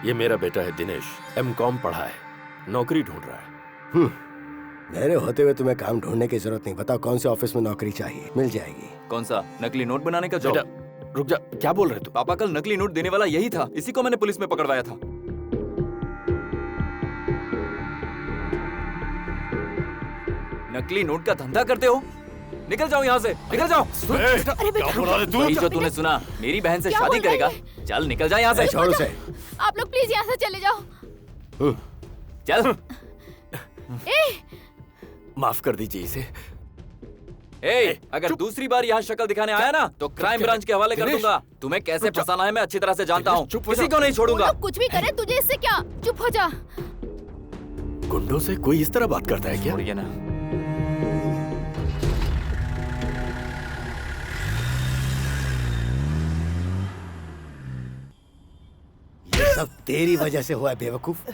ये मेरा बेटा है दिनेश, M.Com पढ़ा है, नौकरी ढूंढ रहा है। मेरे होते हुए तुम्हें काम ढूंढने की जरूरत नहीं। बताओ कौन से ऑफिस में नौकरी चाहिए, मिल जाएगी। कौन सा? नकली नोट बनाने का जॉब? बेटा रुक जा, क्या बोल रहे तू? पापा कल नकली नोट देने वाला यही था, इसी को मैंने पुलिस में पकड़वाया था। नकली नोट का धंधा करते हो? निकल जाओ यहाँ से, निकल जाओ। अरे बेटा, वही जो तूने सुना, मेरी बहन से शादी करेगा। चल निकल जा यहाँ से। छोड़ उसे। आप लोग प्लीज यहाँ से चले जाओ। चल। माफ कर दीजिए इसे। अगर दूसरी बार यहाँ शक्ल दिखाने आया ना तो क्राइम ब्रांच के हवाले कर दूंगा। तुम्हें कैसे फंसाना है मैं अच्छी तरह से जानता हूँ। किसी को नहीं छोड़ूंगा। कुछ भी करे, तुझे इससे क्या? चुप हो जा। गुंडों से कोई इस तरह बात करता है क्या? छोड़िए ना। ये सब तेरी वजह से हुआ है बेवकूफ।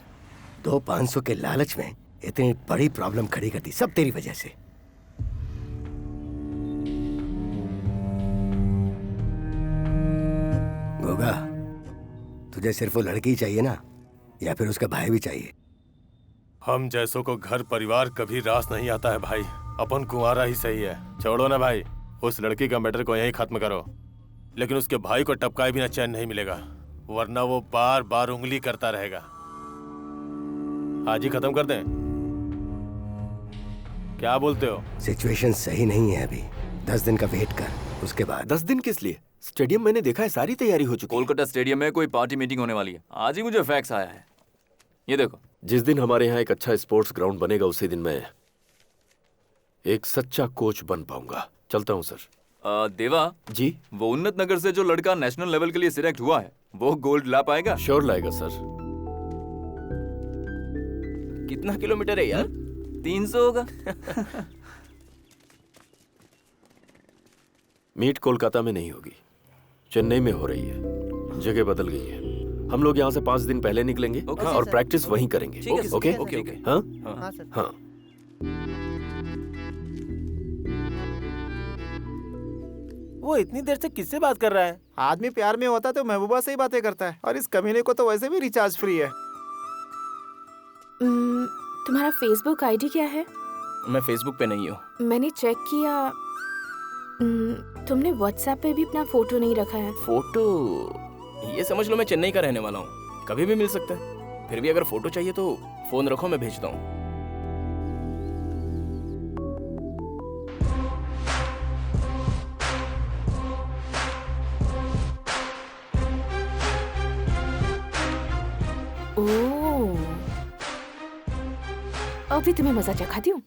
200-500 के लालच में इतनी बड़ी प्रॉब्लम खड़ी कर दी, सब तेरी वजह से। गोगा, तुझे सिर्फ वो लड़की चाहिए ना, या फिर उसका भाई भी चाहिए? हम जैसों को घर परिवार कभी रास नहीं आता है भाई। अपन कुंवारा ही सही है। छोड़ो ना भाई, उस लड़की का मैटर को यहीं खत्म करो। लेकिन उसके भाई को टपकाए बिना चैन नहीं मिलेगा, वरना वो बार बार उंगली करता रहेगा। आज ही खत्म कर दें? क्या बोलते हो? सिचुएशन सही नहीं है अभी, 10 दिन का वेट कर, उसके बाद। 10 दिन किस लिए? स्टेडियम मैंने देखा है, सारी तैयारी हो चुकी है। कोलकाता स्टेडियम में कोई पार्टी मीटिंग होने वाली है। आज ही मुझे फैक्स आया है, ये देखो। जिस दिन हमारे यहाँ एक अच्छा स्पोर्ट्स ग्राउंड बनेगा उसी दिन मैं एक सच्चा कोच बन पाऊंगा। चलता हूँ सर। देवा जी, वो उन्नत नगर से जो लड़का नेशनल लेवल के लिए सिलेक्ट हुआ है वो गोल्ड ला पाएगा? श्योर लाएगा सर। कितना किलोमीटर है यार? 300 होगा। मीट कोलकाता में नहीं होगी, चेन्नई में हो रही है। जगह बदल गई है। हम लोग यहाँ से 5 दिन पहले निकलेंगे और प्रैक्टिस वहीं करेंगे। ओके? हाँ हाँ। वो इतनी देर से किससे बात कर रहा है? आदमी प्यार में होता तो महबूबा से ही बातें करता है, और इस कमीने को तो वैसे भी रिचार्ज फ्री है। तुम्हारा फेसबुक आईडी क्या है? मैं फेसबुक पे नहीं हूँ। मैंने चेक किया, तुमने व्हाट्सएप पे भी अपना फोटो नहीं रखा है। फोटो? ये समझ लो मैं चेन्नई का रहने वाला हूँ, कभी भी मिल सकता है। फिर भी अगर फोटो चाहिए तो फोन रखो, मैं भेजता हूँ। ओह, अभी तुम्हें मजा चखाती हूँ।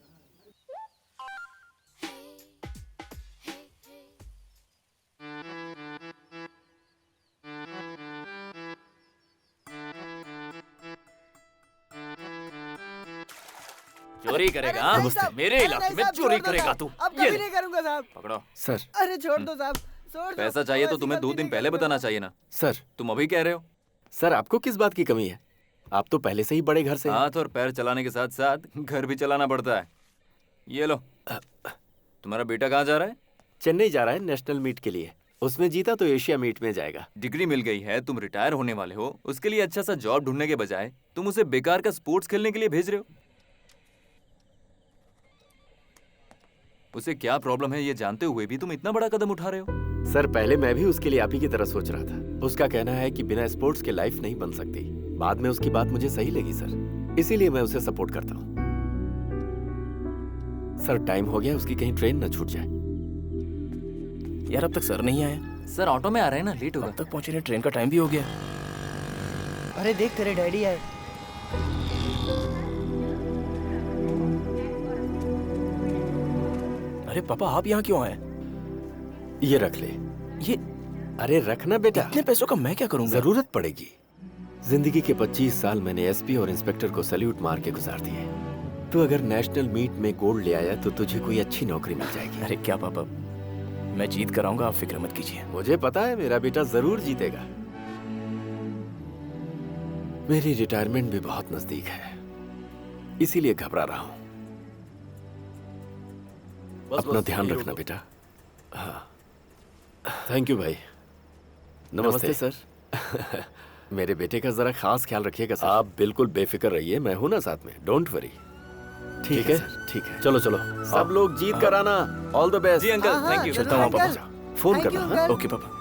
चोरी करेगा? मेरे इलाके में चोरी करेगा तू? अब कभी नहीं करूंगा साहब। पकड़ो सर। अरे छोड़ दो साहब, छोड़ दो। पैसा चाहिए तो तुम्हें 2 दिन पहले बताना चाहिए ना सर। तुम अभी कह रहे हो? सर आपको किस बात की कमी है? आप तो पहले से ही बड़े घर से हैं। हाथ और पैर चलाने के साथ साथ घर भी चलाना पड़ता है। ये लो। तुम्हारा बेटा कहाँ जा रहा है? चेन्नई जा रहा है नेशनल मीट के लिए। उसमें जीता तो एशिया मीट में जाएगा। डिग्री मिल गई है, तुम रिटायर होने वाले हो, उसके लिए अच्छा सा जॉब ढूंढने के बजाय तुम उसे बेकार का स्पोर्ट्स खेलने के लिए भेज रहे हो। उसे क्या प्रॉब्लम है ये जानते हुए भी तुम इतना बड़ा कदम उठा रहे हो। सर पहले मैं भी उसके लिए आप ही की तरह सोच रहा था। उसका कहना है कि बिना स्पोर्ट्स के लाइफ नहीं बन सकती। बाद में उसकी बात मुझे सही लगी सर, इसीलिए मैं उसे सपोर्ट करता हूँ। सर टाइम हो गया, उसकी कहीं ट्रेन न छूट जाए। यार अब तक सर नहीं आया। सर ऑटो में आ रहे हैं ना, लेट होगा। अब तक पहुंचे नहीं, ट्रेन का टाइम भी हो गया। अरे देख तेरे डैडी आए। अरे पापा आप यहाँ क्यों आए? ये रख ले। ये? अरे रखना बेटा। इतने पैसों का मैं क्या करूंगा? जरूरत पड़ेगी। जिंदगी के 25 साल मैंने एसपी और इंस्पेक्टर को सैल्यूट मार के गुजार दिए। तू अगर नेशनल मीट में गोल्ड ले आया तो तुझे कोई अच्छी नौकरी मिल जाएगी। अरे क्या पापा, मैं जीत कर आऊंगा, आप फिक्र मत कीजिए। मुझे पता है मेरा बेटा जरूर जीतेगा। मेरी रिटायरमेंट भी बहुत नजदीक है, इसीलिए घबरा रहा हूं। अपना ध्यान रखना बेटा। हाँ थैंक यू भाई। नमस्ते सर। मेरे बेटे का जरा खास ख्याल रखिएगा सर। आप बिल्कुल बेफिक्र रहिए, मैं हूं ना साथ में, डोंट वरी। ठीक है ठीक है, चलो चलो सब लोग जीत कर आना। All the best. जी अंकल, थैंक यू। चलता हूँ पापा, फोन करना। ओके पापा।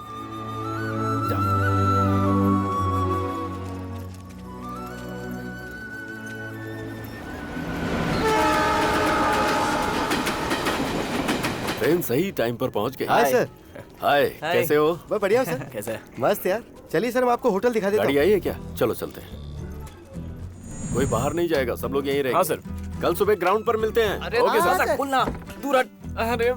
ट्रेन सही टाइम पर पहुंच गई। Hi sir. हाय, कैसे हो? मैं बढ़िया हूं सर। कैसा है? मस्त यार। चलिए सर, मैं आपको होटल दिखा देता हूं। गाड़ी आई है क्या? चलो चलते हैं। कोई बाहर नहीं जाएगा, सब लोग यहीं रहेंगे। हाँ सर। कल सुबह ग्राउंड पर मिलते हैं। अरे ओके सर। सर खुलना, दूर हट। अरे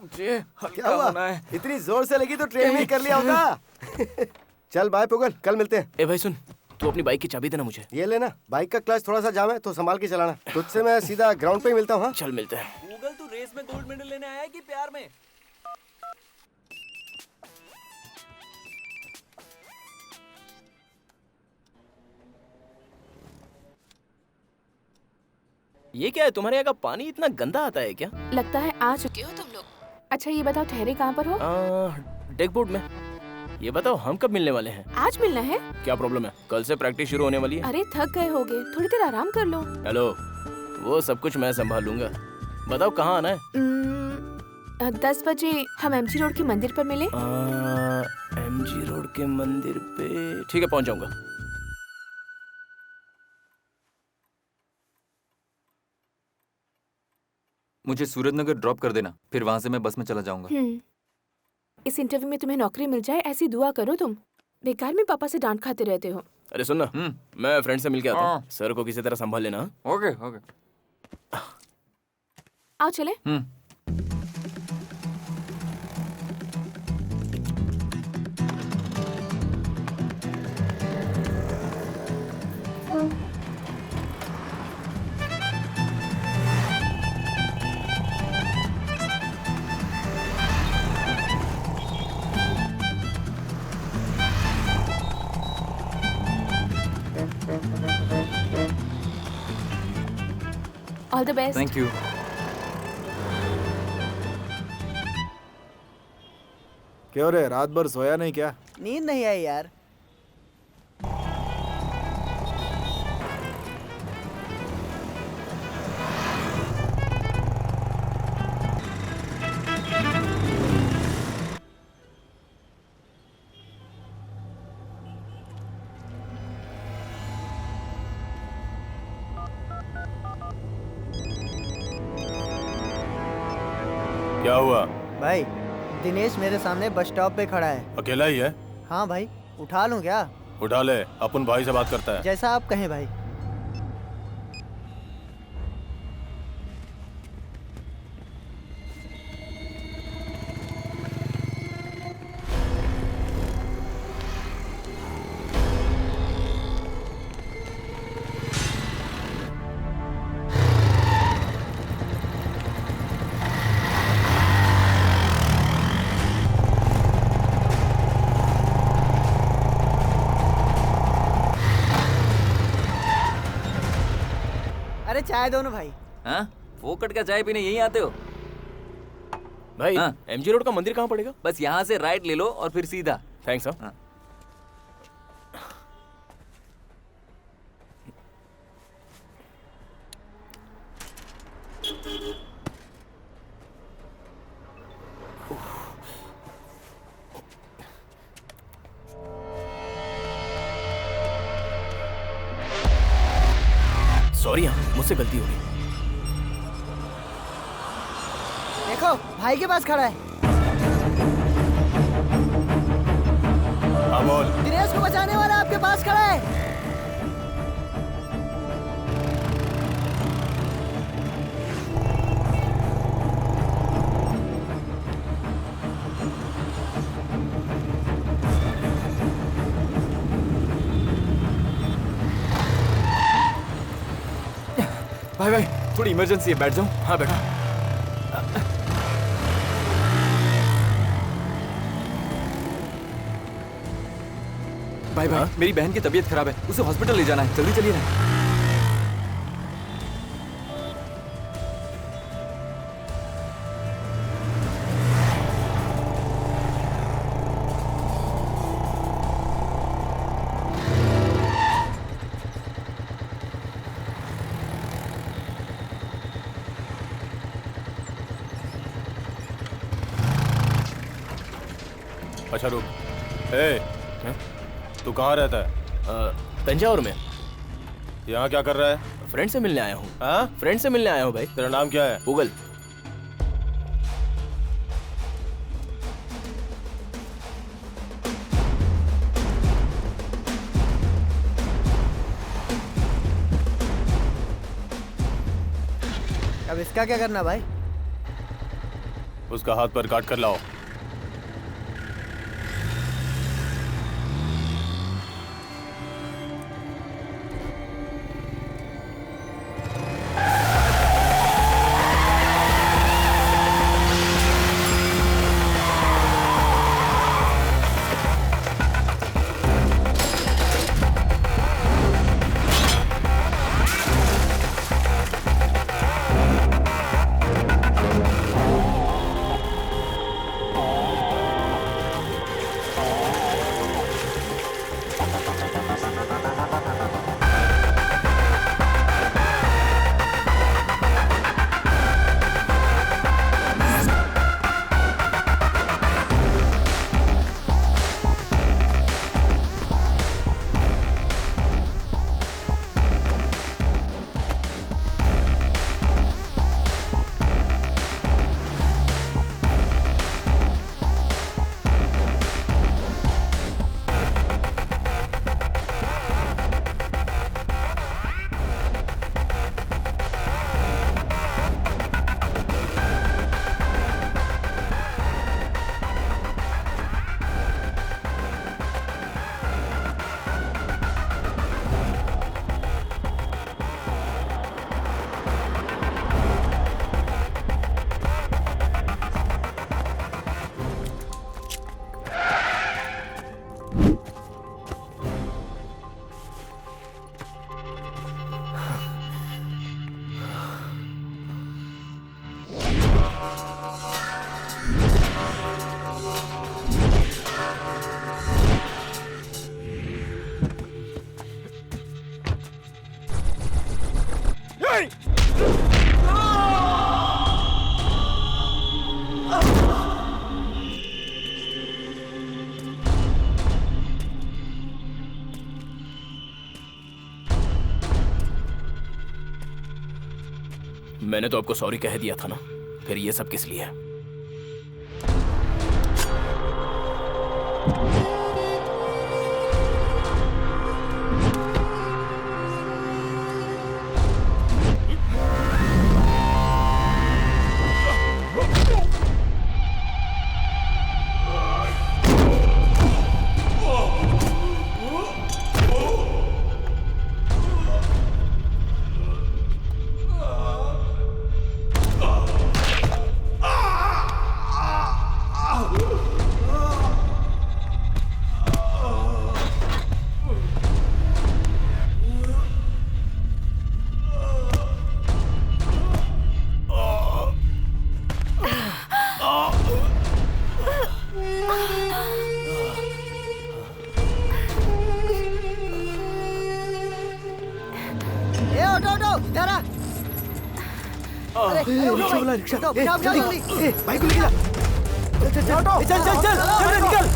मुझे क्या हुआ? इतनी जोर से लगी तो ट्रेन में ही कर लिया होता। चल बाय पुगल, कल मिलते हैं। ए भाई सुन, तू अपनी बाइक की चाबी देना मुझे। ये लेना, बाइक का क्लच थोड़ा सा जाम है तो संभाल के चलाना। तुझसे मैं सीधा ग्राउंड पे ही मिलता हूँ। हाँ चल मिलते हैं। गूगल, तू रेस में गोल्ड मेडल लेने आया है कि प्यार में? ये क्या है, तुम्हारे यहाँ का पानी इतना गंदा आता है क्या? लगता है आ चुके हो तुम लोग। अच्छा ये बताओ ठहरे कहाँ पर हो? डेकबोर्ड में। ये बताओ हम कब मिलने वाले हैं? आज मिलना है? क्या प्रॉब्लम है? कल से प्रैक्टिस शुरू होने वाली है। अरे थक गए होगे, थोड़ी देर आराम कर लो। हेलो, वो सब कुछ मैं संभाल लूंगा। बताओ कहाँ आना है? 10 बजे हम एमजी रोड के मंदिर पर मिले। एमजी रोड के मंदिर पे? ठीक है, पहुँच जाऊंगा। मुझे सूरजनगर ड्रॉप कर देना, फिर वहाँ से मैं बस में चला जाऊंगा। इस इंटरव्यू में तुम्हें नौकरी मिल जाए ऐसी दुआ करो तुम। बेकार में पापा से डांट खाते रहते हो। अरे सुन ना, मैं फ्रेंड से मिलके आता हूँ। सर को किसी तरह संभाल लेना। Okay okay. आओ चले। All the best. Thank you. क्यों रे, रात भर सोया नहीं क्या? नींद नहीं आई यार। क्या हुआ? भाई दिनेश मेरे सामने बस स्टॉप पे खड़ा है। अकेला ही है? हाँ भाई, उठा लूं क्या? उठा ले, अपन भाई से बात करता है। जैसा आप कहें भाई। अरे चाय दो ना भाई। हाँ, फोकट का चाय पीने यहीं आते हो? भाई एमजी रोड का मंदिर कहाँ पड़ेगा? बस यहाँ से राइट ले लो और फिर सीधा। थैंक्स। हाँ। सॉरी, मुझसे गलती हो गई। देखो भाई के पास खड़ा है। दिनेश को बचाने वाला आपके पास खड़ा है। भाई भाई, थोड़ी इमरजेंसी है, बैठ जाऊं? हाँ बैठो। भाई भाई, मेरी बहन की तबीयत खराब है, उसे हॉस्पिटल ले जाना है, जल्दी चलिए ना। अच्छा रुक। ए, तू कहाँ रहता है? तंजावुर में। यहाँ क्या कर रहा है? फ्रेंड से मिलने आया हूँ। हाँ? फ्रेंड से मिलने आया हूँ भाई। तेरा नाम क्या है? गूगल। अब इसका क्या करना भाई? उसका हाथ पर काट कर लाओ। मैंने तो आपको सॉरी कह दिया था ना, फिर ये सब किस लिए? रिक्शा बाइक को निकला। चल चल चल चल चल चल निकल।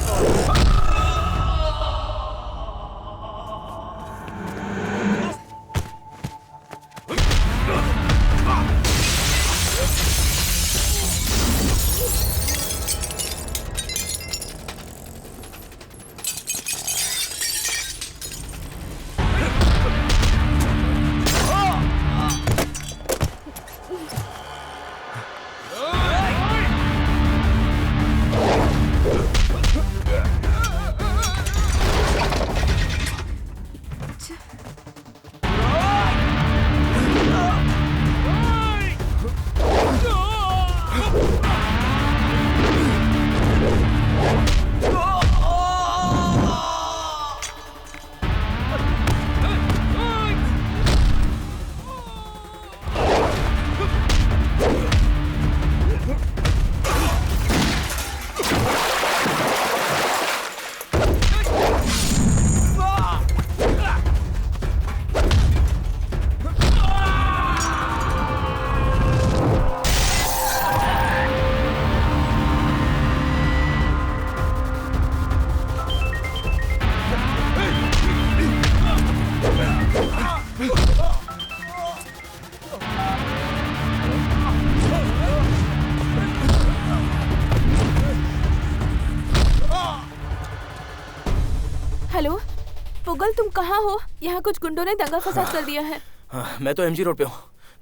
पुगल तुम कहाँ हो? यहाँ कुछ गुंडों ने दंगा फसाद कर दिया है। हाँ, मैं तो एमजी रोड पे हूँ।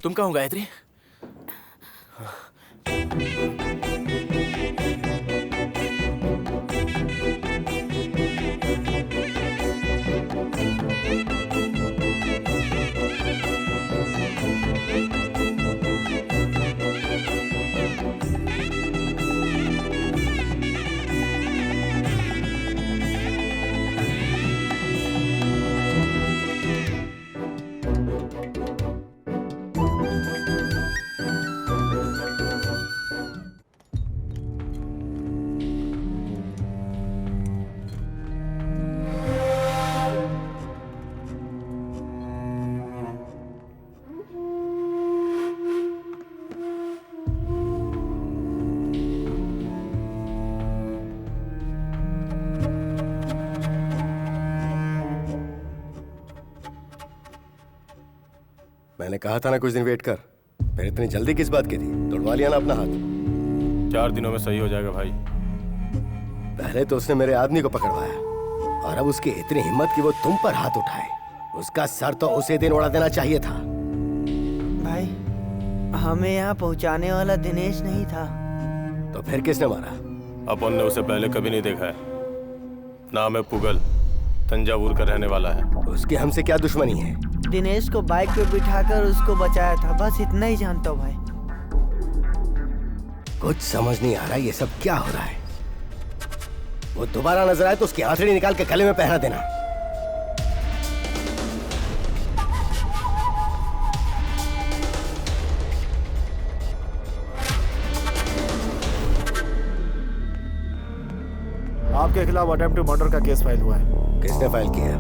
तुम कहाँ हो गायत्री? मैंने कहा था ना कुछ दिन वेट कर। फिर इतनी जल्दी किस बात की थी? तोड़वा लिया ना अपना हाथ। 4 दिनों में सही हो जाएगा भाई। पहले तो उसने मेरे आदमी को पकड़वाया और अब उसकी इतनी हिम्मत कि वो तुम पर हाथ उठाए। उसका सर तो उसे दिन उड़ा देना चाहिए था। भाई हमें यहाँ पहुँचाने वाला दिनेश नहीं था। तो फिर किसने मारा? अपन ने उसे पहले कभी नहीं देखा है। नाम है पुगल, तंजावुर का रहने वाला है। उसकी हमसे क्या दुश्मनी है? दिनेश को बाइक पे बिठाकर उसको बचाया था, बस इतना ही जानता हूँ भाई। कुछ समझ नहीं आ रहा ये सब क्या हो रहा है। वो दोबारा नजर आए तो उसकी आंसड़ी निकाल के गले में पहना देना। आपके खिलाफ अटेम्प्ट टू मर्डर का केस फाइल हुआ है। किसने फाइल किया?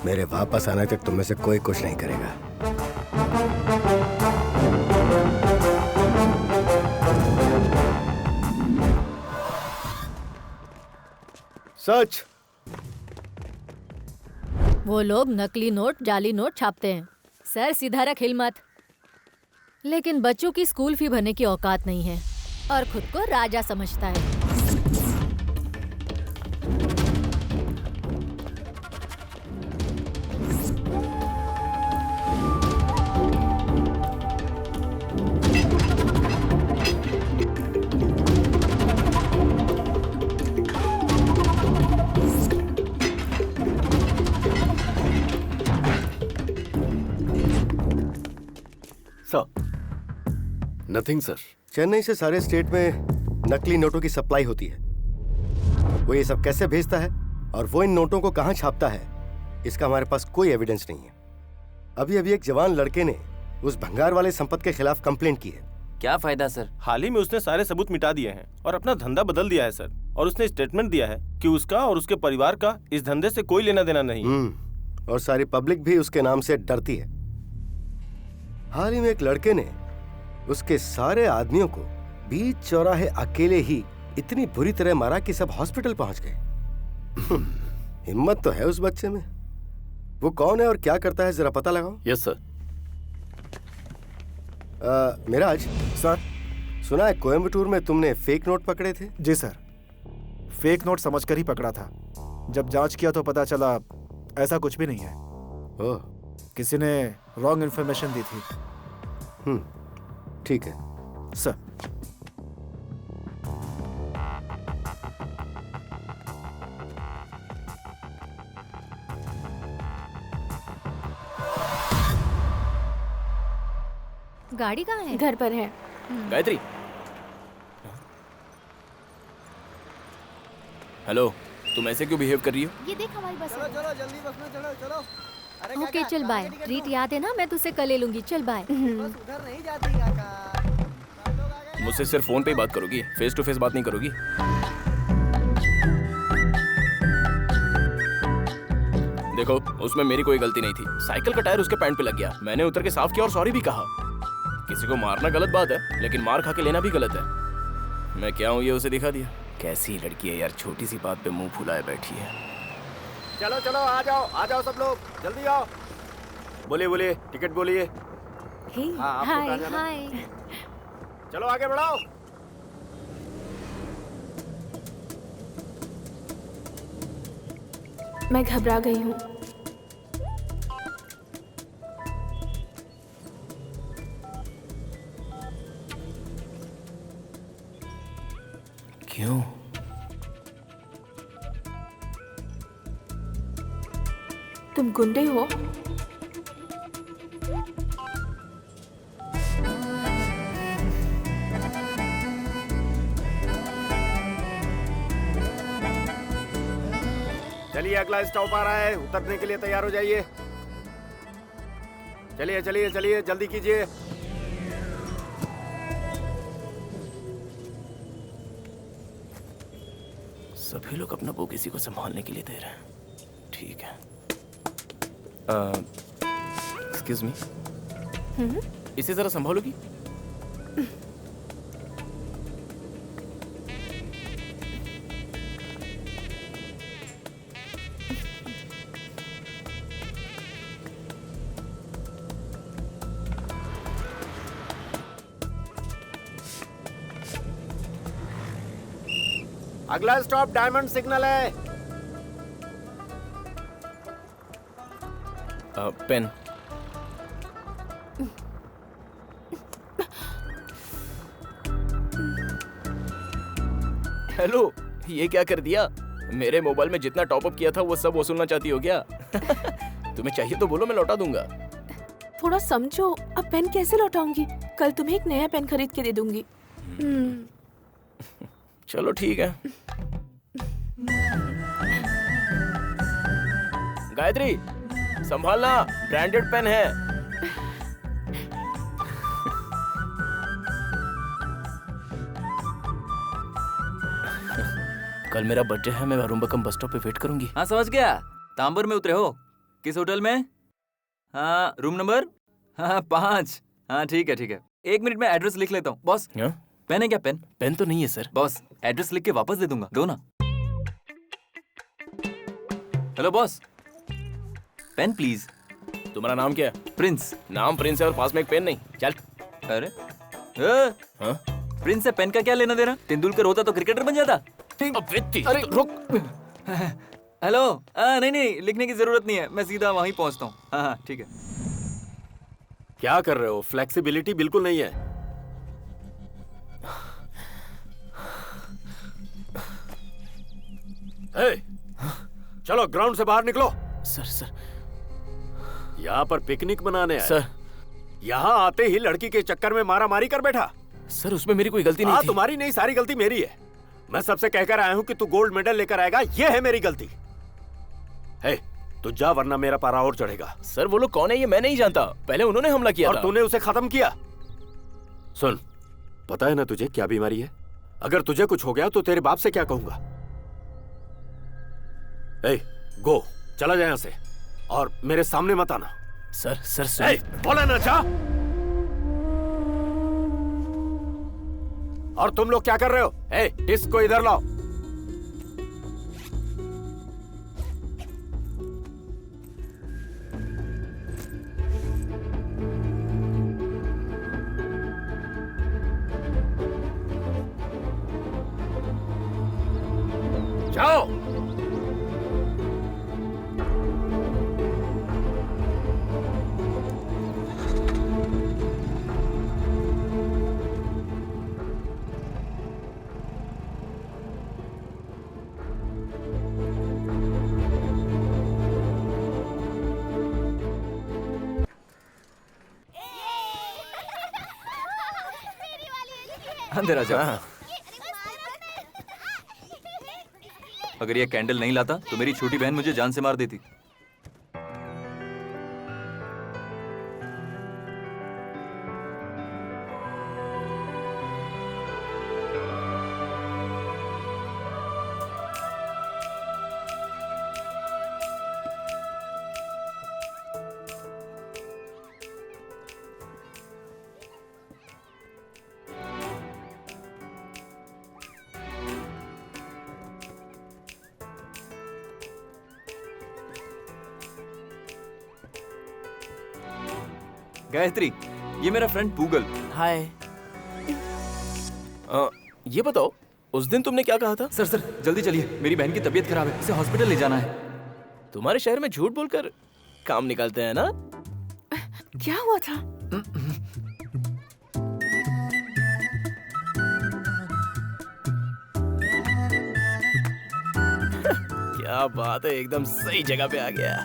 मेरे वापस आने तक तुम में से कोई कुछ नहीं करेगा। सच। वो लोग नकली नोट, जाली नोट छापते हैं। सर सीधा रख, हिल मत। लेकिन बच्चों की स्कूल फी भरने की औकात नहीं है और खुद को राजा समझता है। Nothing sir. चेन्नई से सारे स्टेट में नकली नोटों की सप्लाई होती है। वो ये सब कैसे भेजता है और वो इन नोटों को कहां छापता है, इसका हमारे पास कोई एविडेंस नहीं है। अभी अभी एक जवान लड़के ने उस भंगार वाले संपत्ति के खिलाफ कंप्लेंट की है। क्या फायदा सर? हाल ही में उसने सारे सबूत मिटा दिए हैं और अपना धंधा बदल दिया है सर। और उसने स्टेटमेंट दिया है कि उसका और उसके परिवार का इस धंधे से कोई लेना देना नहीं। और सारी पब्लिक भी उसके नाम से डरती है। हाल ही में एक लड़के ने उसके सारे आदमियों को बीच चौराहे अकेले ही इतनी बुरी तरह मारा कि सब हॉस्पिटल पहुंच गए। हिम्मत तो है उस बच्चे में। वो कौन है और क्या करता है जरा पता लगाओ। Yes sir. मिराज सर, सुना है कोयम्बटूर में तुमने फेक नोट पकड़े थे? जी सर, फेक नोट समझकर ही पकड़ा था। जब जांच किया तो पता चला ऐसा कुछ भी नहीं है। ओह, किसी ने रॉन्ग इन्फॉर्मेशन दी थी। ठीक है सर। गाड़ी कहाँ है? घर पर है। गायत्री, हेलो, तुम ऐसे क्यों बिहेव कर रही हो? ये देख हमारी बस है। चलो जल्दी बस में चलो चलो। अरे ओके चल बाय। ट्रीट याद है ना, मैं तुझसे कल ले लूंगी। चल बाय। बस उधर नहीं जाती काका। मुझसे सिर्फ फोन पे ही बात करोगी, फेस टू फेस बात नहीं करोगी? देखो, उसमें मेरी कोई गलती नहीं थी। साइकिल का टायर उसके पैंट पे लग गया। मैंने उतर के साफ किया और सॉरी भी कहा। किसी को मारना गलत बात है, लेकिन मार खा के लेना भी गलत है। मैं क्या हूँ ये उसे दिखा दिया। कैसी लड़की है यार, छोटी सी बात पे मुंह फुलाए बैठी है। चलो चलो आ जाओ सब लोग, जल्दी आओ। बोलिए बोलिए, टिकट बोलिए। हाय हाय। चलो आगे बढ़ाओ। मैं घबरा गई हूँ। क्यों? तुम गुंडे हो? चलिए अगला स्टॉप आ रहा है, उतरने के लिए तैयार हो जाइए। चलिए चलिए चलिए जल्दी कीजिए। सभी लोग अपना वो किसी को संभालने के लिए दे रहे हैं। ठीक है। एक्सक्यूज मी, इसे जरा संभालोगी? अगला स्टॉप डायमंड सिग्नल है। पेन। हेलो, ये क्या कर दिया? मेरे मोबाइल में जितना टॉपअप किया था वो सब वसूलना चाहती हो क्या? तुम्हें चाहिए तो बोलो, मैं लौटा दूंगा। थोड़ा समझो, अब पेन कैसे लौटाऊंगी? कल तुम्हें एक नया पेन खरीद के दे दूंगी। चलो ठीक है। गायत्री, संभालना, ब्रांडेड पेन है। कल मेरा बर्थडे है, मैं अरुम्बकम बस स्टॉप पे वेट करूंगी। हाँ समझ गया। तांबुर में उतरे हो? किस होटल में? हाँ रूम नंबर? हाँ 5। हाँ ठीक है ठीक है, 1 मिनट में एड्रेस लिख लेता हूँ। बॉस पेन है क्या? पेन? पेन तो नहीं है सर। बॉस एड्रेस लिख के वापस दे दूंगा, दो ना। Hello boss, pen please. तुम्हारा नाम क्या है? प्रिंस। नाम प्रिंस है और पास में एक पेन नहीं? चल। अरे हाँ? प्रिंस से पेन का क्या लेना देना? तेंदुलकर होता तो क्रिकेटर बन जाता। अरे रुक। हेलो, नहीं नहीं लिखने की जरूरत नहीं है, मैं सीधा वहीं पहुंचता हूँ। हाँ हाँ ठीक है। क्या कर रहे हो? फ्लेक्सिबिलिटी बिल्कुल नहीं है। चलो ग्राउंड से बाहर निकलो। सर यहाँ पर पिकनिक मनाने आए। सर यहाँ आते ही लड़की के चक्कर में मारा मारी कर बैठा। सर उसमें मेरी कोई गलती नहीं थी। तुम्हारी नहीं, सारी गलती मेरी है। मैं सबसे कहकर आया हूँ कि तू गोल्ड मेडल लेकर आएगा, ये है मेरी गलती। तू जा वरना मेरा पारा और चढ़ेगा। सर वो लोग कौन है ये मैं नहीं जानता, पहले उन्होंने हमला किया और था। तूने उसे खत्म किया। सुन, पता है ना तुझे क्या बीमारी है? अगर तुझे कुछ हो गया तो तेरे बाप से क्या कहूंगा? गो, चला जा यहाँ से और मेरे सामने मत आना। सर बोला ना, जा। और तुम लोग क्या कर रहे हो? डिस्क को इधर लाओ। जाओ। अंदर आ जाओ। अगर ये कैंडल नहीं लाता तो मेरी छोटी बहन मुझे जान से मार देती। गायत्री, ये मेरा फ्रेंड पूगल। हाय। ये बताओ, उस दिन तुमने क्या कहा था? सर जल्दी चलिए, मेरी बहन की तबीयत खराब है, इसे हॉस्पिटल ले जाना है। तुम्हारे शहर में झूठ बोलकर काम निकालते हैं ना? क्या हुआ था? क्या बात है, एकदम सही जगह पे आ गया।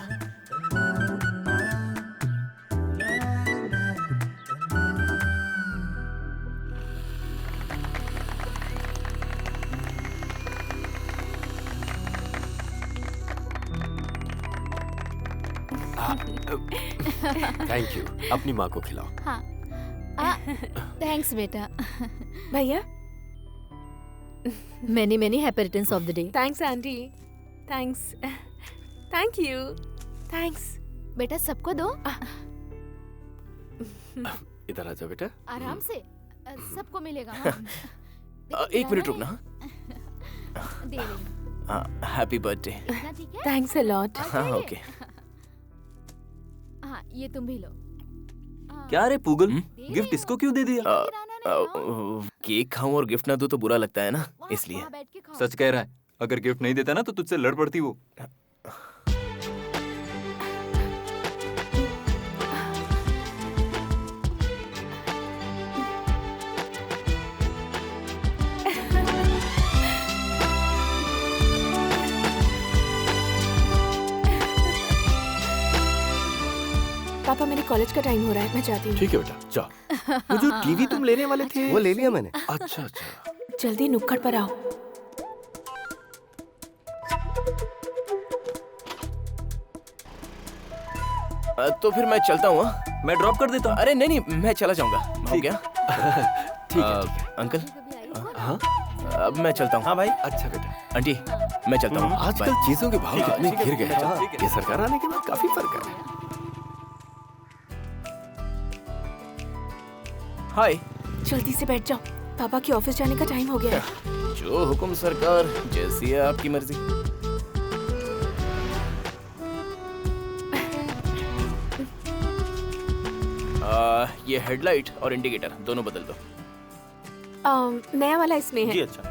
Thank you. अपनी माँ को खिलाओ। हाँ। थैंक्स बेटा। भैया, many many happy returns of the day. Thanks aunty. Thanks. Thank you. Thanks. बेटा सबको दो। इधर आ जाओ बेटा। आराम से, सबको मिलेगा। हाँ। एक मिनट रुकना। दे रही। Happy birthday. Thanks a lot. हाँ ओके। हाँ, ये तुम भी लो। क्या रे पूगल, गिफ्ट इसको क्यों दे दिया? केक खाऊं और गिफ्ट ना दूं तो बुरा लगता है ना, इसलिए। सच कह रहा है, अगर गिफ्ट नहीं देता ना तो तुझसे लड़ पड़ती वो। पापा, मेरे कॉलेज का टाइम हो रहा है, मैं जाती हूँ। ठीक है बेटा, जाओ। वो जो टीवी तुम लेने वाले थे, वो ले लिया मैंने। अच्छा। जल्दी नुक्कड़ पर आओ। तो फिर मैं चलता हूँ। मैं ड्रॉप कर देता हूँ। अरे नहीं, मैं चला जाऊंगा। हो गया? ठीक है। अंकल, हाँ अब मैं चलता हूँ। हाँ भाई। अच्छा बेटा। आंटी, मैं चलता हूँ। आजकल चीजों के भाव कितने गिर गए हैं। ये सरकार आने के बाद काफी फर्क है। हाय। जल्दी से बैठ जाओ, पापा के ऑफिस जाने का टाइम हो गया है। जो हुक्म सरकार, जैसी है आपकी मर्जी। ये हेडलाइट और इंडिकेटर दोनों बदल दो। नया वाला इसमें है। जी अच्छा।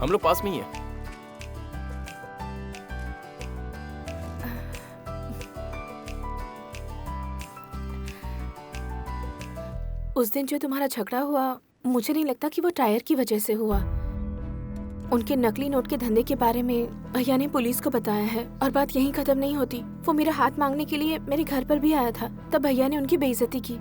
हम लोग पास में ही हैं। उस दिन जो तुम्हारा झगड़ा हुआ, मुझे नहीं लगता कि वो टायर की वजह से हुआ। उनके नकली नोट के धंधे के बारे में भैया ने पुलिस को बताया है, और बात यहीं खत्म नहीं होती। वो मेरा हाथ मांगने के लिए मेरे घर पर भी आया था, तब भैया ने उनकी बेइज्जती की।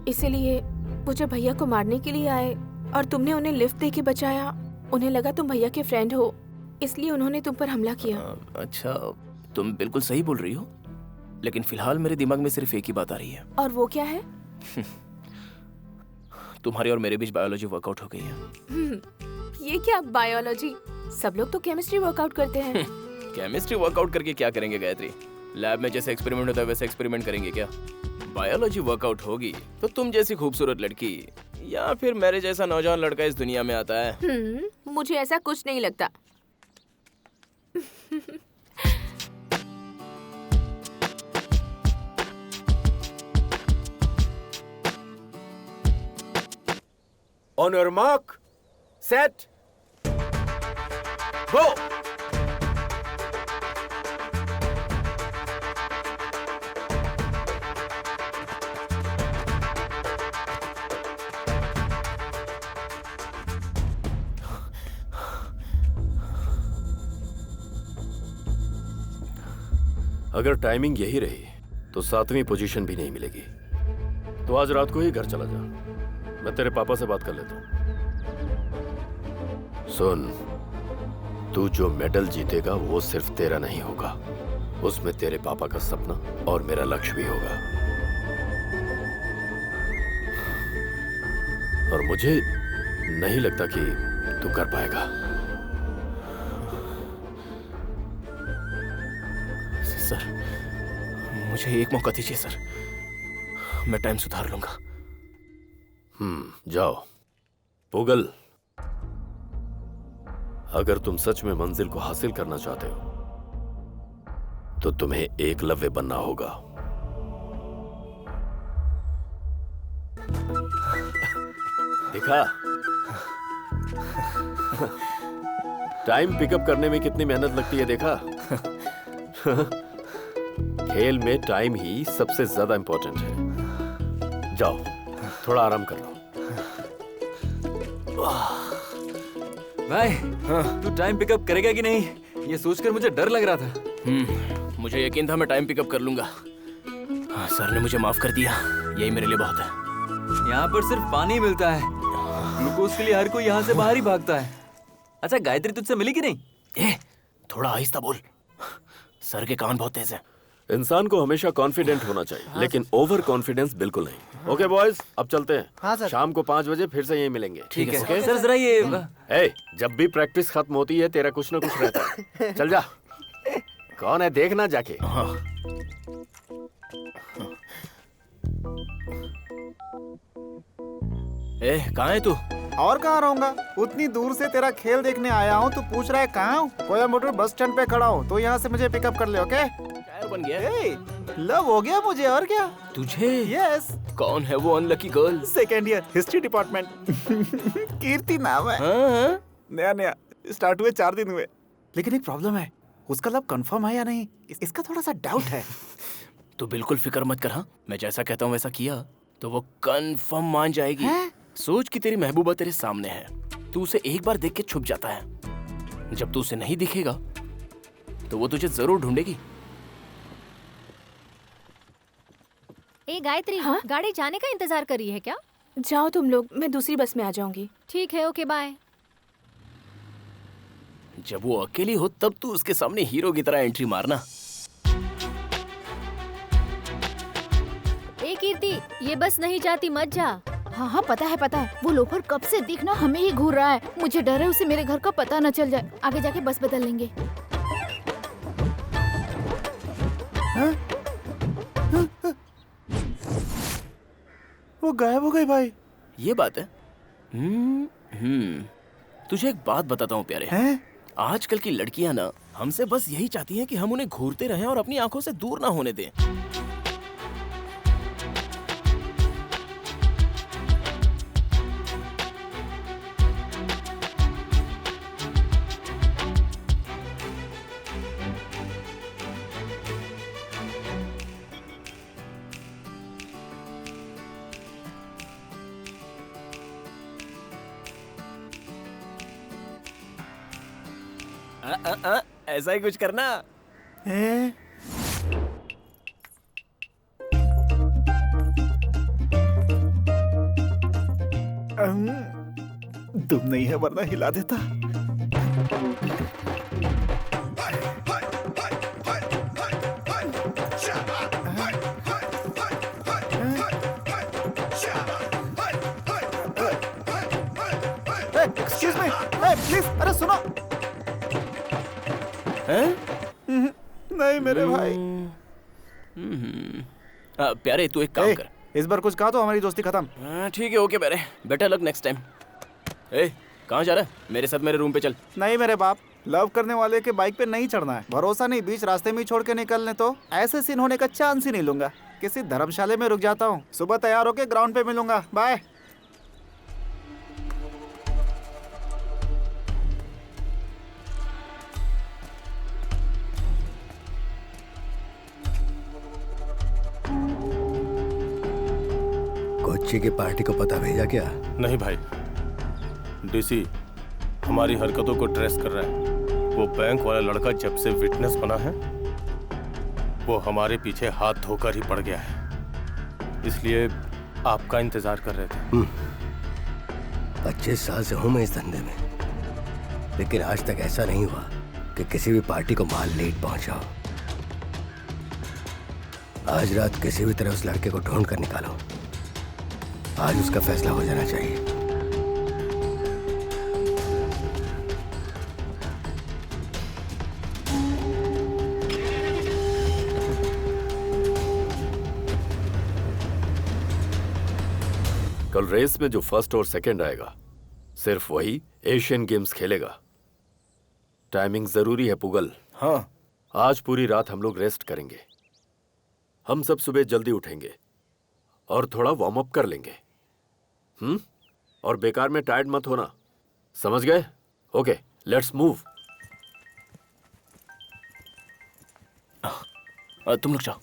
इसीलिए वो जब भैया को मारने के लिए आए और तुमने उन्हें लिफ्ट दे के बचाया, उन्हें लगा तुम भैया के फ्रेंड हो, इसलिए उन्होंने तुम पर हमला किया। अच्छा, तुम बिल्कुल सही बोल रही हो, लेकिन फिलहाल मेरे दिमाग में सिर्फ एक ही बात आ रही है। और वो क्या है? तुम्हारे और मेरे बीच बायोलॉजी वर्कआउट हो गई है। ये क्या बायोलॉजी? सब लोग तो केमिस्ट्री वर्कआउट करते हैं। केमिस्ट्री वर्कआउट करके क्या करेंगे गायत्री? लैब में जैसे एक्सपेरिमेंट होता है वैसे एक्सपेरिमेंट करेंगे क्या? बायोलॉजी वर्कआउट होगी तो तुम जैसी खूबसूरत लड़की या फिर मेरे जैसा नौजवान लड़का इस दुनिया में आता है। मुझे ऐसा कुछ नहीं लगता। On your mark, set, go. अगर टाइमिंग यही रही तो 7वीं पोजीशन भी नहीं मिलेगी। तो आज रात को ही घर चला जा, मैं तेरे पापा से बात कर लेता हूँ। सुन, तू जो मेडल जीतेगा वो सिर्फ तेरा नहीं होगा, उसमें तेरे पापा का सपना और मेरा लक्ष्य भी होगा। और मुझे नहीं लगता कि तू कर पाएगा। सर, मुझे एक मौका दीजिए सर, मैं टाइम सुधार लूंगा। जाओ। पुगल, अगर तुम सच में मंजिल को हासिल करना चाहते हो तो तुम्हें एकलव्य बनना होगा। दिखा। टाइम पिकअप करने में कितनी मेहनत लगती है देखा? खेल में टाइम ही सबसे ज्यादा इंपॉर्टेंट है। जाओ थोड़ा आराम कर लो। भाई तू टाइम पिकअप करेगा कि नहीं, ये सोचकर मुझे डर लग रहा था। मुझे यकीन था मैं टाइम पिकअप कर लूंगा। सर ने मुझे माफ कर दिया, यही मेरे लिए बहुत है। यहाँ पर सिर्फ पानी मिलता है, ग्लूकोज के लिए हर कोई यहाँ से बाहर ही भागता है। अच्छा गायत्री तुझसे मिली कि नहीं? थोड़ा आहिस्ता बोल, सर के कान बहुत तेज हैं। इंसान को हमेशा कॉन्फिडेंट होना चाहिए, लेकिन ओवर कॉन्फिडेंस बिल्कुल नहीं। ओके बॉयज, अब चलते हैं। हाँ सर। शाम को 5 बजे फिर से यहीं मिलेंगे। ठीक है ओके? सर। जरा ये जब भी प्रैक्टिस खत्म होती है तेरा कुछ ना कुछ रहता है। चल जा। कौन है देखना जाके। कहाँ है तू? और कहाँ रहूंगा, उतनी दूर से तेरा खेल देखने आया हूँ, तू पूछ रहा है कहाँ हूँ? कोयम्बटूर बस स्टैंड पे खड़ा हूँ, तो यहाँ से मुझे पिकअप कर ले। ओके? बन गया। लव हो गया मुझे, और क्या? तुझे? यस। कौन है वो unlucky girl? Second year history department. Kirti नाम है। नया नया स्टार्ट हुए 4 दिन हुए, लेकिन एक प्रॉब्लम है, उसका लव कंफर्म है या नहीं, इसका थोड़ा सा डाउट है। तू बिल्कुल फिक्र मत कर। हाँ, मैं जैसा कहता हूँ वैसा किया तो वो कंफर्म मान जाएगी। सोच कि तेरी महबूबा तेरे सामने है, तू उसे एक बार देख के छुप जाता है। जब तू उसे नहीं दिखेगा तो वो तुझे जरूर ढूंढेगी। ए गायत्री, हाँ? गाड़ी जाने का इंतजार कर रही है क्या? जाओ तुम लोग, मैं दूसरी बस में आ जाऊंगी। ठीक है, ओके बाय। जब वो अकेली हो तब तू उसके सामने हीरो की तरह एंट्री मारना। ए कीर्ति, ये बस नहीं जाती, मत जा। हाँ हाँ पता है, वो लोफर कब से दिखना हमें ही घूर रहा है। मुझे डर है उसे मेरे घर का पता न चल जाए, आगे जाके बस बदल लेंगे। वो गायब हो गई भाई। ये बात है। तुझे एक बात बताता हूँ प्यारे। आजकल की लड़कियां ना हमसे बस यही चाहती हैं कि हम उन्हें घूरते रहें और अपनी आंखों से दूर ना होने दें। ऐसा ही कुछ करना। तुम नहीं है वरना हिला देता। एक्सक्यूज मी, प्लीज, अरे सुनो। नहीं मेरे भाई। प्यारे तू एक काम कर, इस बार कुछ कहा तो हमारी दोस्ती खत्म। ठीक है ओके प्यारे, बेटर लक नेक्स्ट टाइम। कहाँ जा रहा है? मेरे साथ मेरे रूम पे चल। नहीं मेरे बाप, लव करने वाले के बाइक पे नहीं चढ़ना है। भरोसा नहीं, बीच रास्ते में ही छोड़ के निकलने तो ऐसे सीन होने का चांस ही नहीं लूंगा। किसी धर्मशाला में रुक जाता हूँ, सुबह तैयार होके ग्राउंड पे मिलूंगा। बाय। कोच्चि की पार्टी को पता भेजा क्या? नहीं भाई, डीसी हमारी हरकतों को ट्रेस कर रहा है। वो बैंक वाला लड़का जब से विटनेस बना है वो हमारे पीछे हाथ धोकर ही पड़ गया है, इसलिए आपका इंतजार कर रहे थे। 25 साल से हूं मैं इस धंधे में, लेकिन आज तक ऐसा नहीं हुआ कि किसी भी पार्टी को माल लेट पहुंचा हो। आज रात किसी भी तरह उस लड़के को ढूंढ कर निकालो। आज उसका फैसला हो जाना चाहिए। कल रेस में जो फर्स्ट और सेकंड आएगा सिर्फ वही एशियन गेम्स खेलेगा। टाइमिंग जरूरी है पुगल। हाँ, आज पूरी रात हम लोग रेस्ट करेंगे। हम सब सुबह जल्दी उठेंगे और थोड़ा वार्म अप कर लेंगे। और बेकार में टायर्ड मत होना, समझ गए? Okay, let's move. तुम लोग जाओ।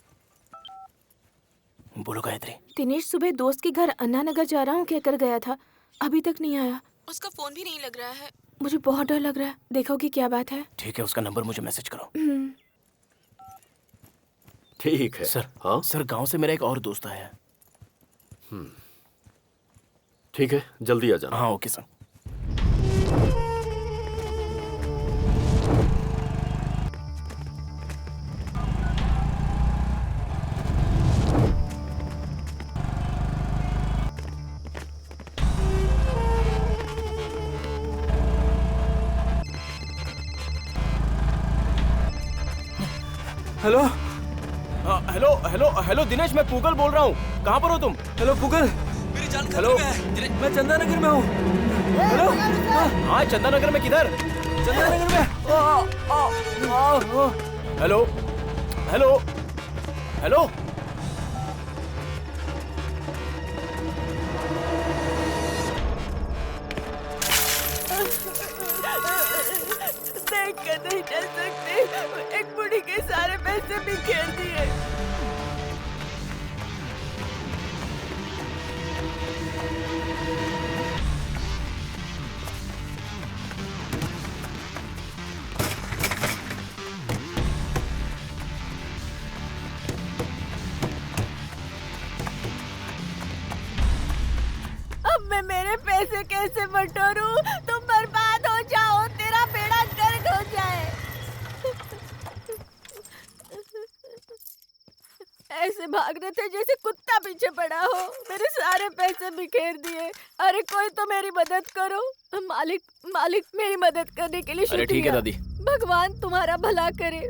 बोलो गायत्री। दिनेश सुबह दोस्त के घर अन्ना नगर जा रहा हूँ कहकर गया था, अभी तक नहीं आया। उसका फोन भी नहीं लग रहा है। मुझे बहुत डर लग रहा है। देखो कि क्या बात है। ठीक है, उसका नंबर मुझे मैसेज करो। ठीक है सर। हाँ सर, गांव से मेरा एक और दोस्त आया है। ठीक है, जल्दी आ जाना। हाँ okay sir. Hello hello hello hello Dinesh, मैं पूगल बोल रहा हूँ। कहाँ पर हो तुम? हेलो पुगल, मेरी जान खतरे में है। मैं चंदा नगर में हूँ। हेलो। हाँ, चंदा नगर में किधर? चंदा नगर में। Hello hello hello. देख कर नहीं चल सकते, एक बुढ़ी के सारे पैसे बिखेर दिए। अब मैं मेरे पैसे कैसे बटोरूं? तुम बर्बाद हो जाओ, तेरा बेड़ा गर्क हो जाए। ऐसे भाग रहे थे जैसे कुत्ता पीछे पड़ा हो। मेरे सारे पैसे बिखेर दिए। अरे कोई तो मेरी मदद करो। मालिक मालिक, मेरी मदद करने के लिए शुक्रिया। अरे ठीक है दादी। भगवान तुम्हारा भला करे।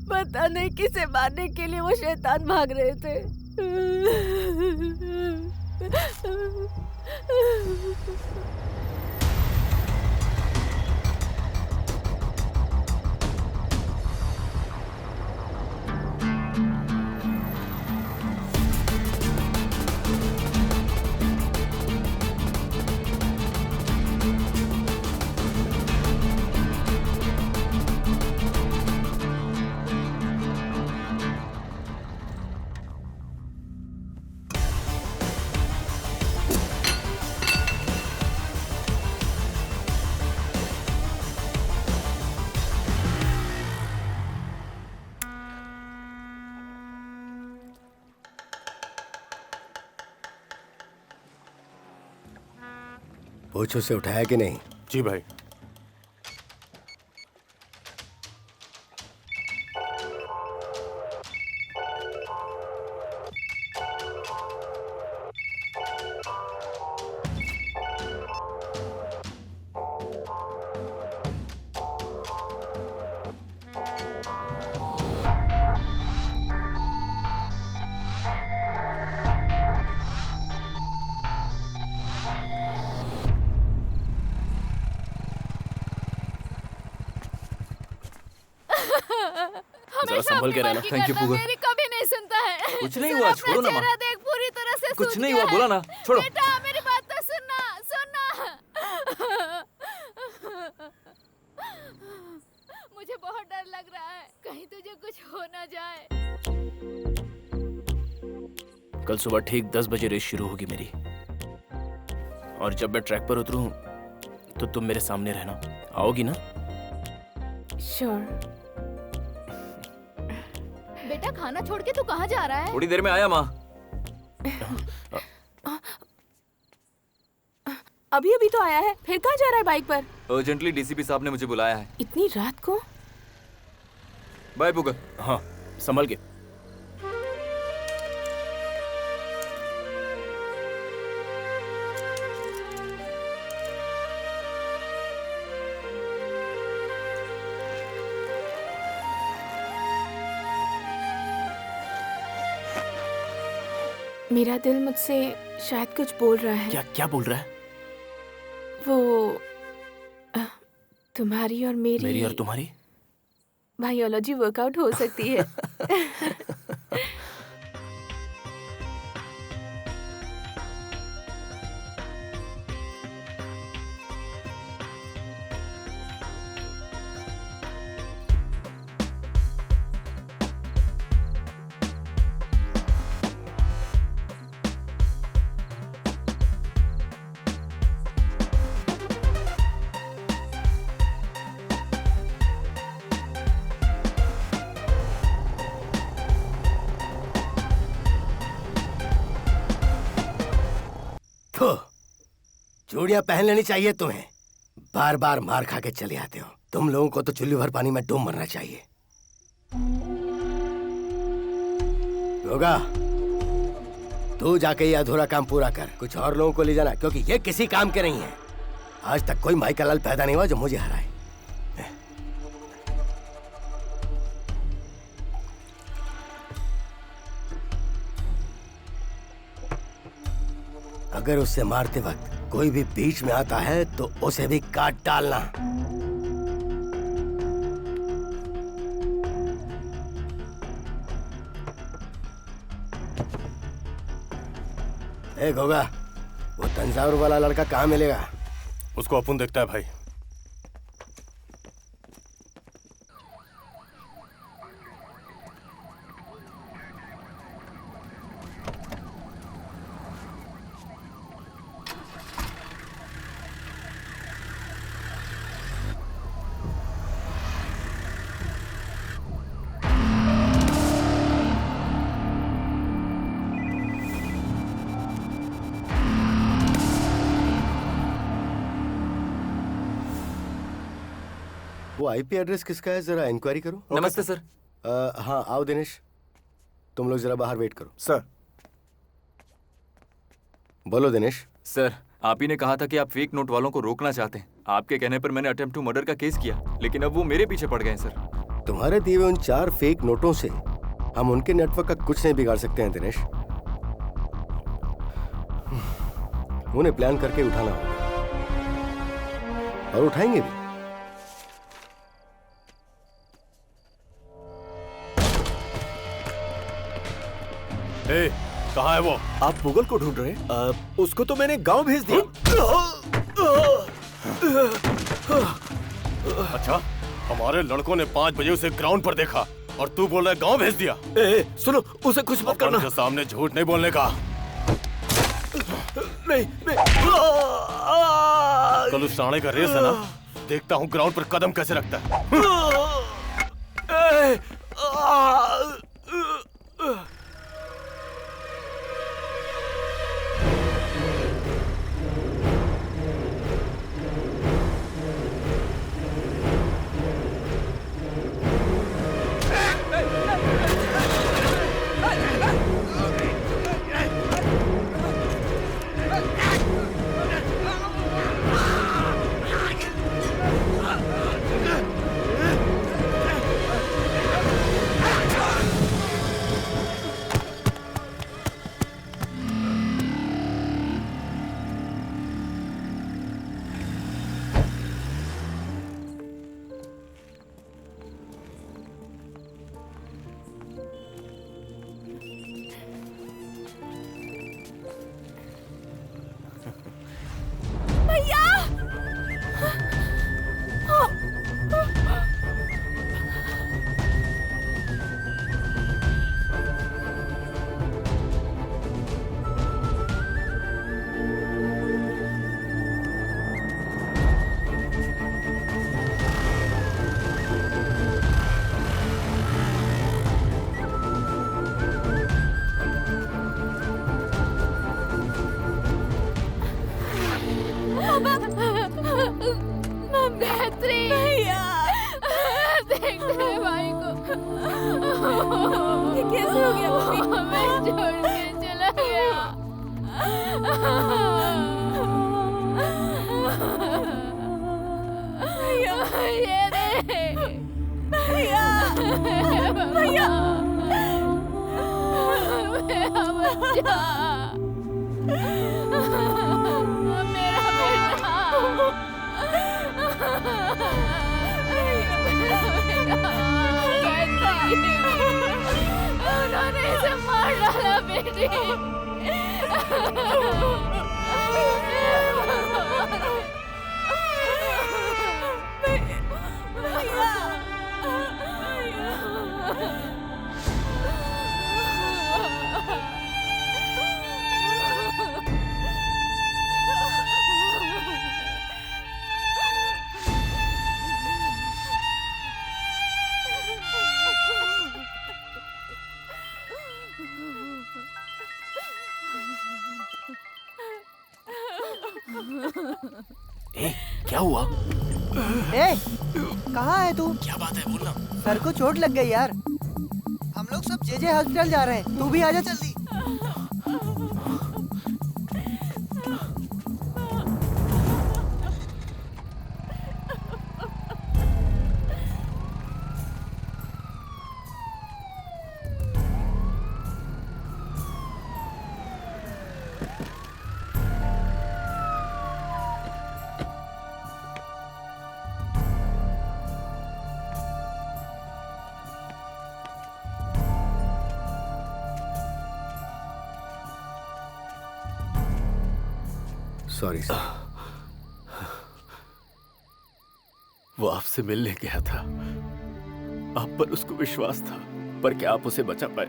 पता नहीं किसे मारने के लिए वो शैतान भाग रहे थे। पूछो से उठाया कि नहीं? जी भाई। जरा संभल के रहना। थैंक यू पुगल। मेरी कभी नहीं सुनता है। कुछ नहीं हुआ, छोड़ो ना माँ। चेहरा देख, पूरी तरह से कुछ सूज नहीं गया हुआ, बोला है। ना, छोड़ो। बेटा मेरी बात तो सुनना सुनना। मुझे बहुत डर लग रहा है, कहीं तुझे कुछ हो ना जाए। कल सुबह ठीक 10 बजे रेस शुरू होगी मेरी, और जब मैं ट्रैक पर उतरूं तो तुम मेरे सामने रहना। आओगी ना? श्योर। बेटा खाना छोड़ के तू कहाँ जा रहा है? थोड़ी देर में आया माँ। अभी अभी तो आया है, फिर कहाँ जा रहा है बाइक पर? अर्जेंटली डीसीपी साहब ने मुझे बुलाया है। इतनी रात को? बाय पुगल। हाँ, संभल के। मेरा दिल मुझसे शायद कुछ बोल रहा है। क्या क्या बोल रहा है? वो तुम्हारी और मेरी और तुम्हारी बायोलॉजी वर्कआउट हो सकती है। चूड़ियां पहन लेनी चाहिए तुम्हें। बार बार मार खा के चले आते हो। तुम लोगों को तो चुल्ली भर पानी में डूब मरना चाहिए। होगा तू जाके ये अधूरा काम पूरा कर, कुछ और लोगों को ले जाना, क्योंकि ये किसी काम के नहीं है। आज तक कोई माई का लाल पैदा नहीं हुआ जो मुझे हराए। अगर उससे मारते वक्त कोई भी बीच में आता है तो उसे भी काट डालना। ए गोगा, वो तंजावुर वाला लड़का कहाँ मिलेगा? उसको अपन देखता है भाई। वो आईपी एड्रेस किसका है, जरा इंक्वायरी करो। नमस्ते सर। हाँ आओ दिनेश, तुम लोग जरा बाहर वेट करो। सर। बोलो दिनेश। सर, आप ही ने कहा था कि आप फेक नोट वालों को रोकना चाहते हैं। आपके कहने पर मैंने अटेम्प्ट टू मर्डर का केस किया, लेकिन अब वो मेरे पीछे पड़ गए सर। तुम्हारे दिए हुए उन 4 फेक नोटों से हम उनके नेटवर्क का कुछ नहीं बिगाड़ सकते हैं दिनेश। उन्हें प्लान करके उठाना होगा और उठाएंगे भी। कहाँ है वो? आप मुगल को ढूंढ रहे हैं? उसको तो मैंने गांव भेज दिया। अच्छा, हमारे लड़कों ने 5 बजे उसे ग्राउंड पर देखा और तू बोल रहा है गांव भेज दिया? सुनो, उसे कुछ मत करना। सामने झूठ नहीं बोलने का। नहीं। कल उस साणे का रेस है ना, देखता हूँ ग्राउंड पर कदम कैसे रखता है। क्या हुआ? ए, कहाँ है तू? क्या बात है, बोलना। सर को चोट लग गई यार। हम लोग सब जेजे हॉस्पिटल जा रहे हैं, तू भी आजा जल्दी। Sorry sir. वो आपसे मिलने गया था, आप पर उसको विश्वास था, पर क्या आप उसे बचा पाए?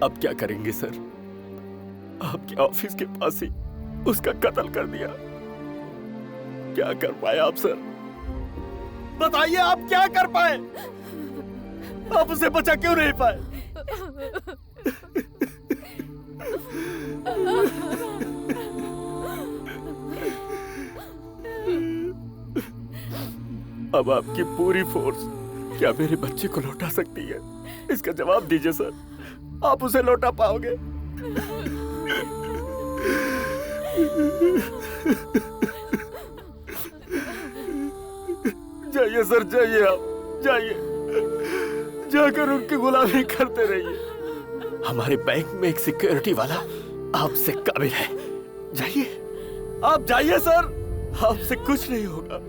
अब क्या करेंगे सर? आपके ऑफिस के पास ही उसका कत्ल कर दिया। क्या कर पाए आप सर? बताइए, आप क्या कर पाए? आप उसे बचा क्यों नहीं पाए? अब आपकी पूरी फोर्स क्या मेरे बच्चे को लौटा सकती है? इसका जवाब दीजिए सर। आप उसे लौटा पाओगे? जाइए सर, जाइए, आप जाइए, जाकर उनकी गुलामी करते रहिए। हमारे बैंक में एक सिक्योरिटी वाला आपसे काबिल है। जाइए, आप जाइए सर, आपसे कुछ नहीं होगा।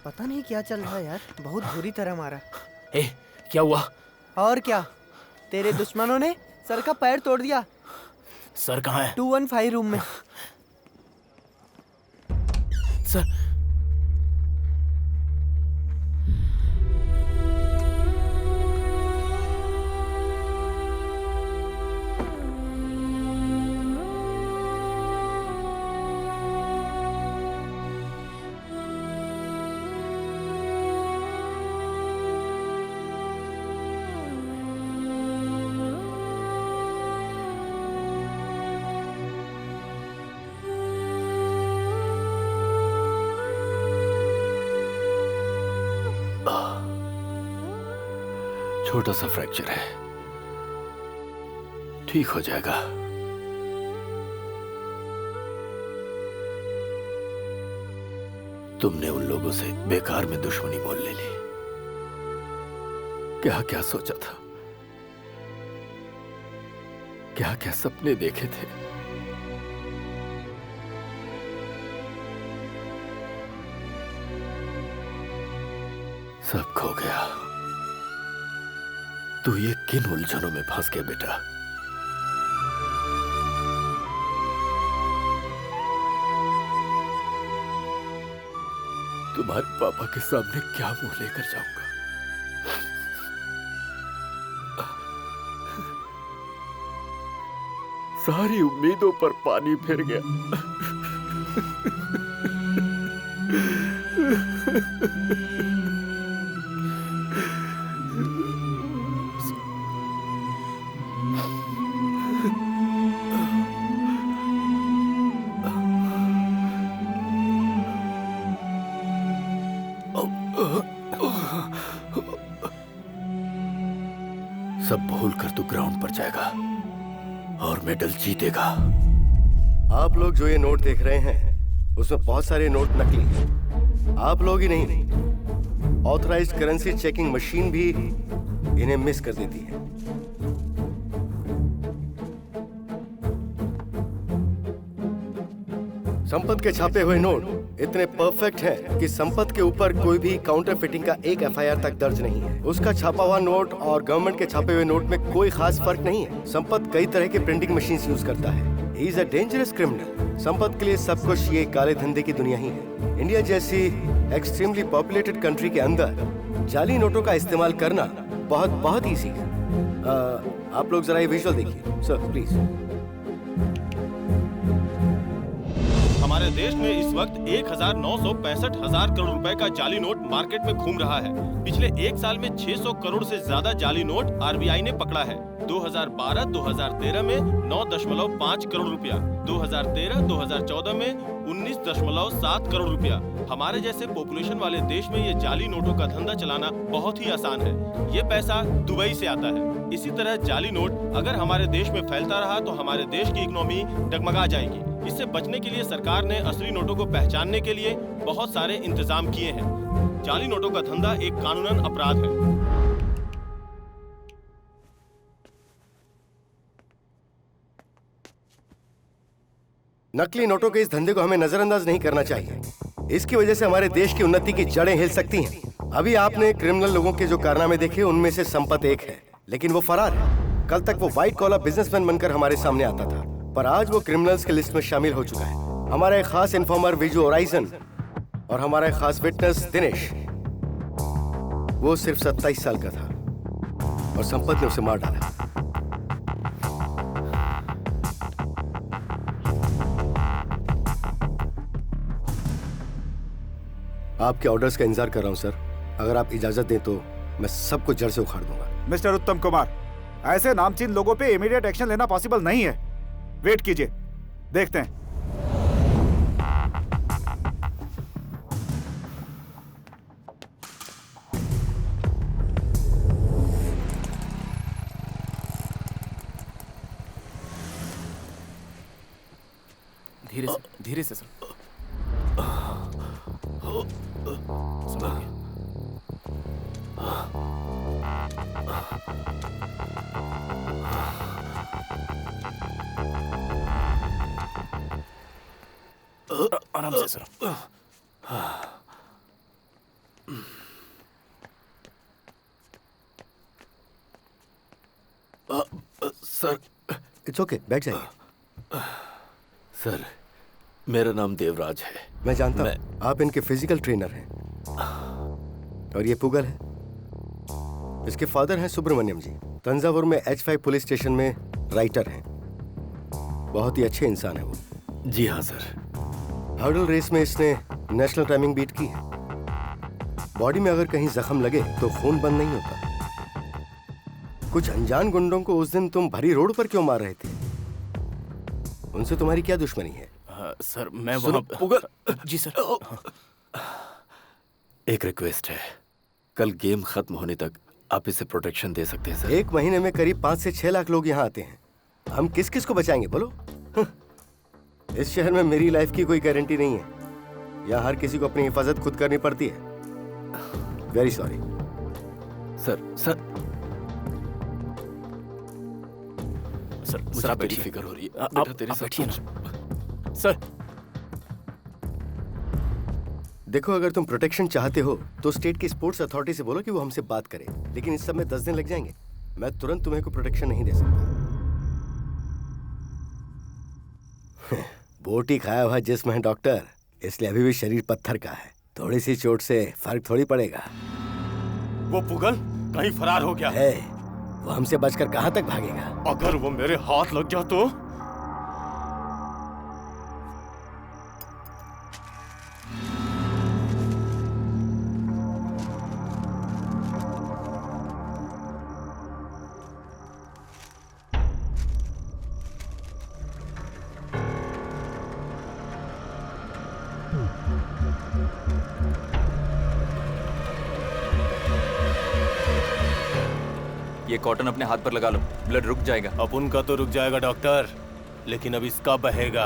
पता नहीं क्या चल रहा है यार, बहुत बुरी तरह मारा। ए, क्या हुआ? और क्या, तेरे दुश्मनों ने सर का पैर तोड़ दिया। सर कहाँ है? 215 रूम में। सर, छोटा सा फ्रैक्चर है, ठीक हो जाएगा। तुमने उन लोगों से बेकार में दुश्मनी मोल ले ली। क्या क्या सोचा था, क्या क्या सपने देखे थे। सब खो गया। तू ये किन उलझनों में फंस गया बेटा? तुम्हारे पापा के सामने क्या मुंह लेकर जाऊंगा? सारी उम्मीदों पर पानी फिर गया। सब भूल कर तू ग्राउंड पर जाएगा और मेडल जीतेगा। आप लोग जो ये नोट देख रहे हैं उसमें बहुत सारे नोट नकली हैं। आप लोग ही नहीं, ऑथराइज्ड करेंसी चेकिंग मशीन भी इन्हें मिस कर देती है। संपत के छापे हुए नोट इतने परफेक्ट हैं कि संपत के ऊपर कोई भी काउंटर फिटिंग का एक एफआईआर तक दर्ज नहीं है। उसका छापा हुआ नोट और गवर्नमेंट के छापे हुए नोट में कोई खास फर्क नहीं है। संपत कई तरह के प्रिंटिंग मशीन यूज करता है। He is a dangerous criminal. Sampat के लिए सब कुछ ये काले धंधे की दुनिया ही है। इंडिया जैसी एक्सट्रीमली पॉपुलेटेड कंट्री के अंदर जाली नोटों का इस्तेमाल करना बहुत बहुत ईजी है। आप लोग जरा ये विजुअल देखिए सर प्लीज। हमारे देश में इस वक्त 1,965,000 करोड़ रुपए का जाली नोट मार्केट में घूम रहा है। पिछले एक साल में 600 करोड़ से ज्यादा जाली नोट आरबीआई ने पकड़ा है। 2012-2013 में 9.5 करोड़ रुपया, 2013-2014 में 19.7 करोड़ रुपया। हमारे जैसे पॉपुलेशन वाले देश में ये जाली नोटों का धंधा चलाना बहुत ही आसान है। ये पैसा दुबई से आता है। इसी तरह जाली नोट अगर हमारे देश में फैलता रहा तो हमारे देश की इकोनॉमी डगमगा जाएगी। इससे बचने के लिए सरकार ने असली नोटों को पहचानने के लिए बहुत सारे इंतजाम किए हैं। जाली नोटों का धंधा एक कानूनन अपराध है। नकली नोटों के इस धंधे को हमें नजरअंदाज नहीं करना चाहिए। इसकी वजह से हमारे देश की उन्नति की जड़ें हिल सकती हैं। अभी आपने क्रिमिनल लोगों के जो कारनामे देखे, उनमें से संपत एक है, लेकिन वो फरार है। कल तक वो व्हाइट कॉलर बिजनेसमैन बनकर हमारे सामने आता था, पर आज वो क्रिमिनल्स की लिस्ट में शामिल हो चुका है। हमारा एक खास इन्फॉर्मर विजू ओराइजन और हमारा एक खास विटनेस दिनेश, वो सिर्फ 27 साल का था और संपत ने उसे मार डाला। आपके ऑर्डर्स का इंतजार कर रहा हूं सर। अगर आप इजाजत दें तो मैं सबको जड़ से उखाड़ दूंगा। मिस्टर उत्तम कुमार, ऐसे नामचीन लोगों पे इमीडिएट एक्शन लेना पॉसिबल नहीं है। वेट कीजिए, देखते हैं। धीरे से सर। आराम से सर। सर, इट्स ओके, बैठ जाइए। सर, मेरा नाम देवराज है। मैं जानता हूँ आप इनके फिजिकल ट्रेनर हैं। और ये पुगल है, इसके फादर हैं सुब्रमण्यम जी। तंजावुर में H5 पुलिस स्टेशन में राइटर हैं। बहुत ही अच्छे इंसान है वो। जी हाँ सर। हर्डल रेस में इसने नेशनल टाइमिंग बीट की है। बॉडी में अगर कहीं जख्म लगे तो खून बंद नहीं होता। कुछ अनजान गुंडों को उस दिन तुम भरी रोड पर क्यों मार रहे थे? उनसे तुम्हारी क्या दुश्मनी है? सर मैं वहाँ पुगल। जी सर। एक रिक्वेस्ट है, कल गेम खत्म होने तक आप इसे प्रोटेक्शन दे सकते हैं सर? 1 महीने में करीब 5 से 6 लाख लोग यहाँ आते हैं। हम किस किस को बचाएंगे बोलो? इस शहर में मेरी लाइफ की कोई गारंटी नहीं है। यहाँ हर किसी को अपनी हिफाजत खुद करनी पड़ती है। Very sorry sir. Sir sir आप बड़ी फिक्र हो रही है। आप बैठिए ना सर। देखो, अगर तुम प्रोटेक्शन चाहते हो तो स्टेट की स्पोर्ट्स अथॉरिटी से बोलो कि वो हमसे बात करे, लेकिन इस सब में 10 दिन लग जाएंगे। मैं तुरंत तुम्हें कोई प्रोटेक्शन नहीं दे सकता। बोटी खाया हुआ जिस्म है डॉक्टर, इसलिए अभी भी शरीर पत्थर का है। थोड़ी सी चोट से फर्क थोड़ी पड़ेगा। वो पुगल कहीं फरार हो गया है। वो हमसे बचकर कहां तक भागेगा? अगर वो मेरे हाथ लग गया तो? ये कॉटन अपने हाथ पर लगा लो, ब्लड रुक जाएगा। अब उनका तो रुक जाएगा डॉक्टर, लेकिन अब इसका बहेगा।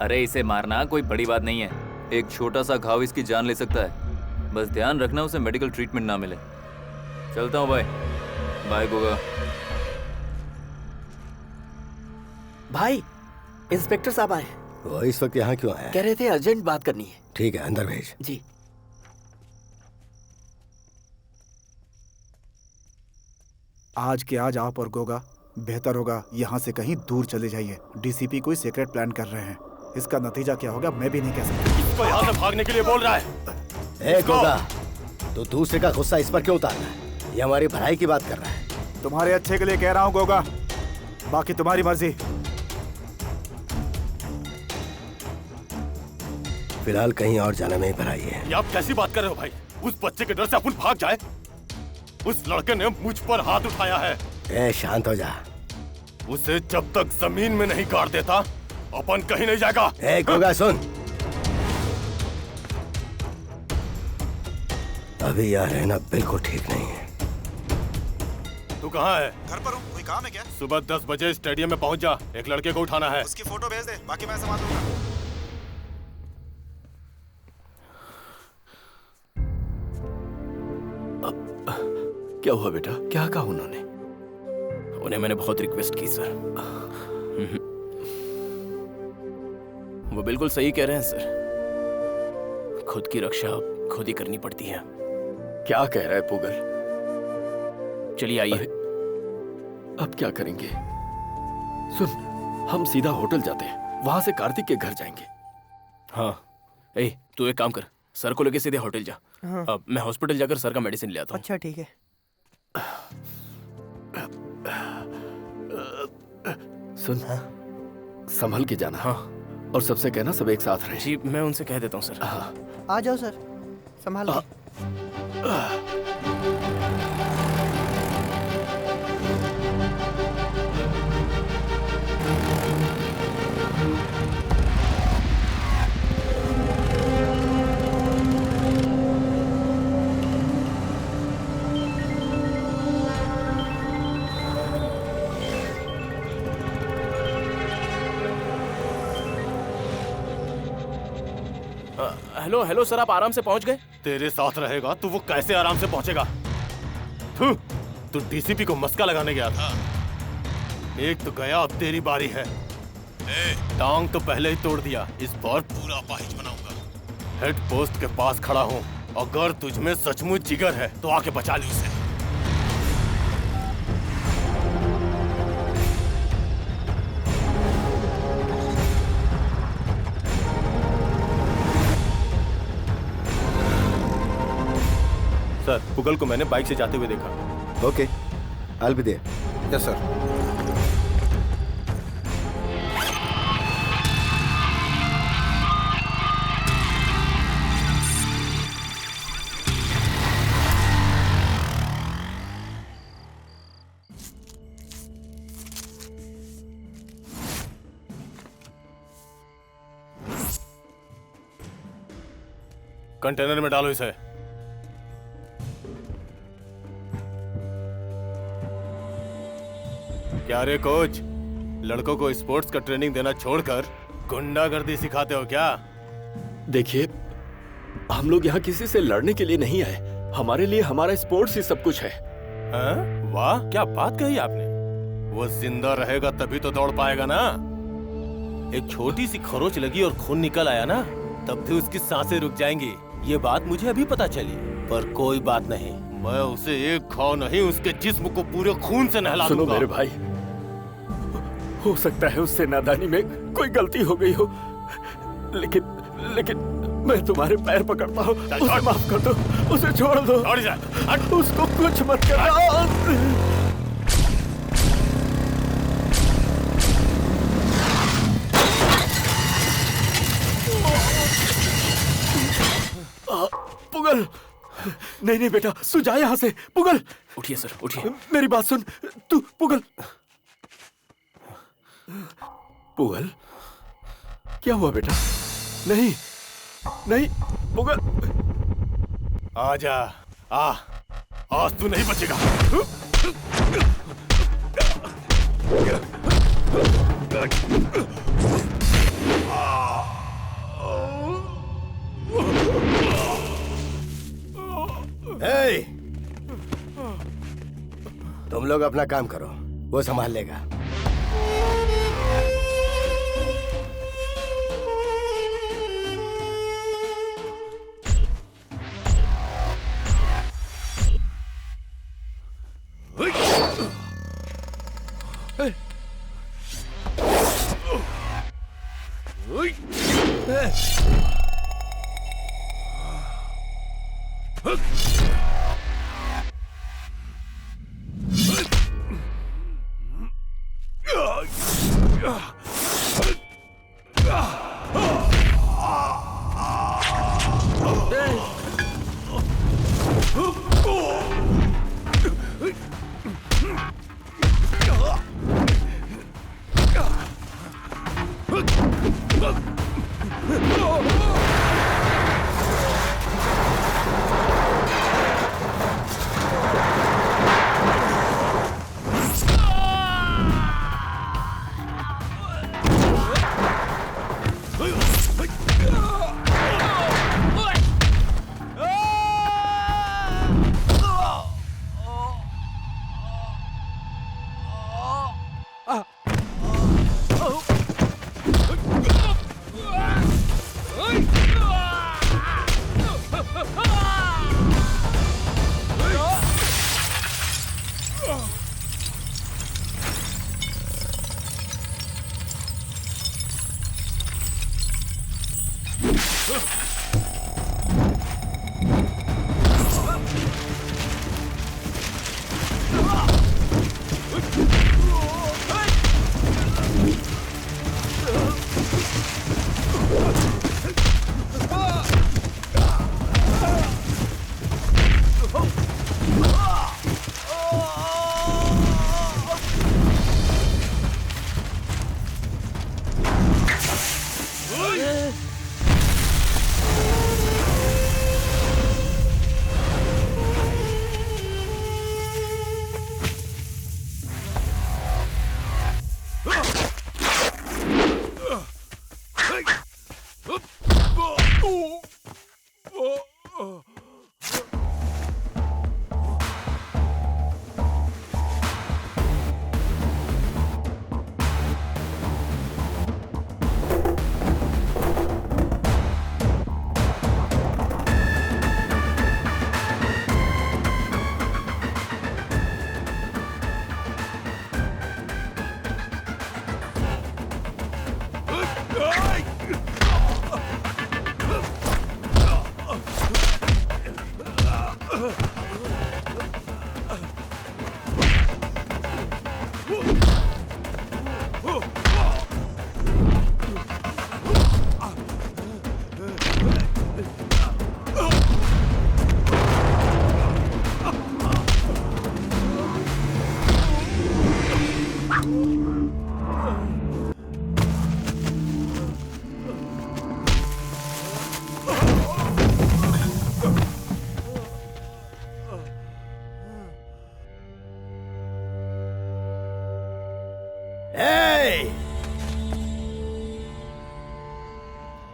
अरे इसे मारना कोई बड़ी बात नहीं है। एक छोटा सा घाव इसकी जान ले सकता है। बस ध्यान रखना उसे मेडिकल ट्रीटमेंट ना मिले। चलता हूँ भाई। बाय गोगा। भाई, इंस्पेक्टर साहब आए। वो इस वक्त यहाँ क्यों आया? कह रहे थे अर्जेंट बात करनी है। ठीक है, अंदर भेज। जी। आज के आज आप और गोगा बेहतर होगा यहाँ से कहीं दूर चले जाइए। डीसीपी कोई सीक्रेट प्लान कर रहे हैं। इसका नतीजा क्या होगा मैं भी नहीं कह सकता। इसको यहाँ से भागने के लिए बोल रहा है। ए गोगा, तो दूसरे का गुस्सा इस पर क्यों उतार रहा है? ये हमारी भलाई की बात कर रहा है। तुम्हारे अच्छे के लिए कह रहा हूँ गोगा, बाकी तुम्हारी मर्जी। फिलहाल कहीं और जाने में ही भलाई है। ये आप कैसी बात कर रहे हो भाई? उस बच्चे के डर से अपन भाग जाए? उस लड़के ने मुझ पर हाथ उठाया है। ए, शांत हो जा। उसे जब तक जमीन में नहीं गाड़ देता अपन कहीं नहीं जाएगा। ए गोगा सुन, अभी यहाँ रहना बिल्कुल ठीक नहीं है। तू कहाँ है? घर पर हूँ। कोई काम है क्या? सुबह 10 बजे स्टेडियम में पहुँच जा, एक लड़के को उठाना है। उसकी फोटो भेज दे, बाकी मैं संभाल लूंगा। क्या हुआ बेटा? क्या कहा उन्होंने? उन्हें मैंने बहुत रिक्वेस्ट की सर। वो बिल्कुल सही कह रहे हैं सर, खुद की रक्षा खुद ही करनी पड़ती है। क्या कह रहा है पुगल? चलिए आइए। अब क्या करेंगे? सुन, हम सीधा होटल जाते हैं, वहां से कार्तिक के घर जाएंगे। हाँ, ए तू एक काम कर, सर को लेके सीधे होटल जा। हाँ। अब मैं हॉस्पिटल जाकर सर का मेडिसिन ले आता हूँ। अच्छा ठीक है। सुन, संभल के जाना। हाँ, और सबसे कहना सब एक साथ रहे। जी मैं उनसे कह देता हूँ सर। हाँ। आ जाओ सर, संभाल के। हेलो हेलो सर, आप आराम से पहुंच गए? तेरे साथ रहेगा तो वो कैसे आराम से पहुंचेगा? तू डीसीपी को मस्का लगाने गया था। एक तो गया, अब तेरी बारी है। टांग तो पहले ही तोड़ दिया, इस बार पूरा अपाहिज बनाऊंगा। हेड पोस्ट के पास खड़ा हूँ, अगर तुझमें सचमुच जिगर है तो आके बचा ले उसे। सर, पुगल को मैंने बाइक से जाते हुए देखा। Okay, I'll be there. Yes sir. Container में डालो इसे। क्या रे कोच, लड़कों को स्पोर्ट्स का ट्रेनिंग देना छोड़कर गुंडागर्दी सिखाते हो क्या? देखिए, हम लोग यहाँ किसी से लड़ने के लिए नहीं आए, हमारे लिए हमारा स्पोर्ट्स ही सब कुछ है। वाह, क्या बात कही आपने। वो जिंदा रहेगा तभी तो दौड़ पाएगा ना। एक छोटी सी खरोच लगी और खून निकल आया ना, तब भी उसकी सांसें रुक जाएंगी। ये बात मुझे अभी पता चली, पर कोई बात नहीं, मैं उसे एक घाव नहीं उसके जिस्म को पूरे खून से नहला दूंगा। सुनो मेरे भाई, हो सकता है उससे नादानी में कोई गलती हो गई हो, लेकिन मैं तुम्हारे पैर पकड़ता हूँ, उसे माफ कर दो, उसे छोड़ दो, उसको कुछ मत करना। पुगल, नहीं बेटा, तू जा यहाँ से। पुगल, उठिए सर, उठिए। मेरी बात सुन, तू पुगल। पुगल, क्या हुआ बेटा? नहीं नहीं पुगल, आजा, आज तू नहीं बचेगा। तुम लोग अपना काम करो, वो संभाल लेगा।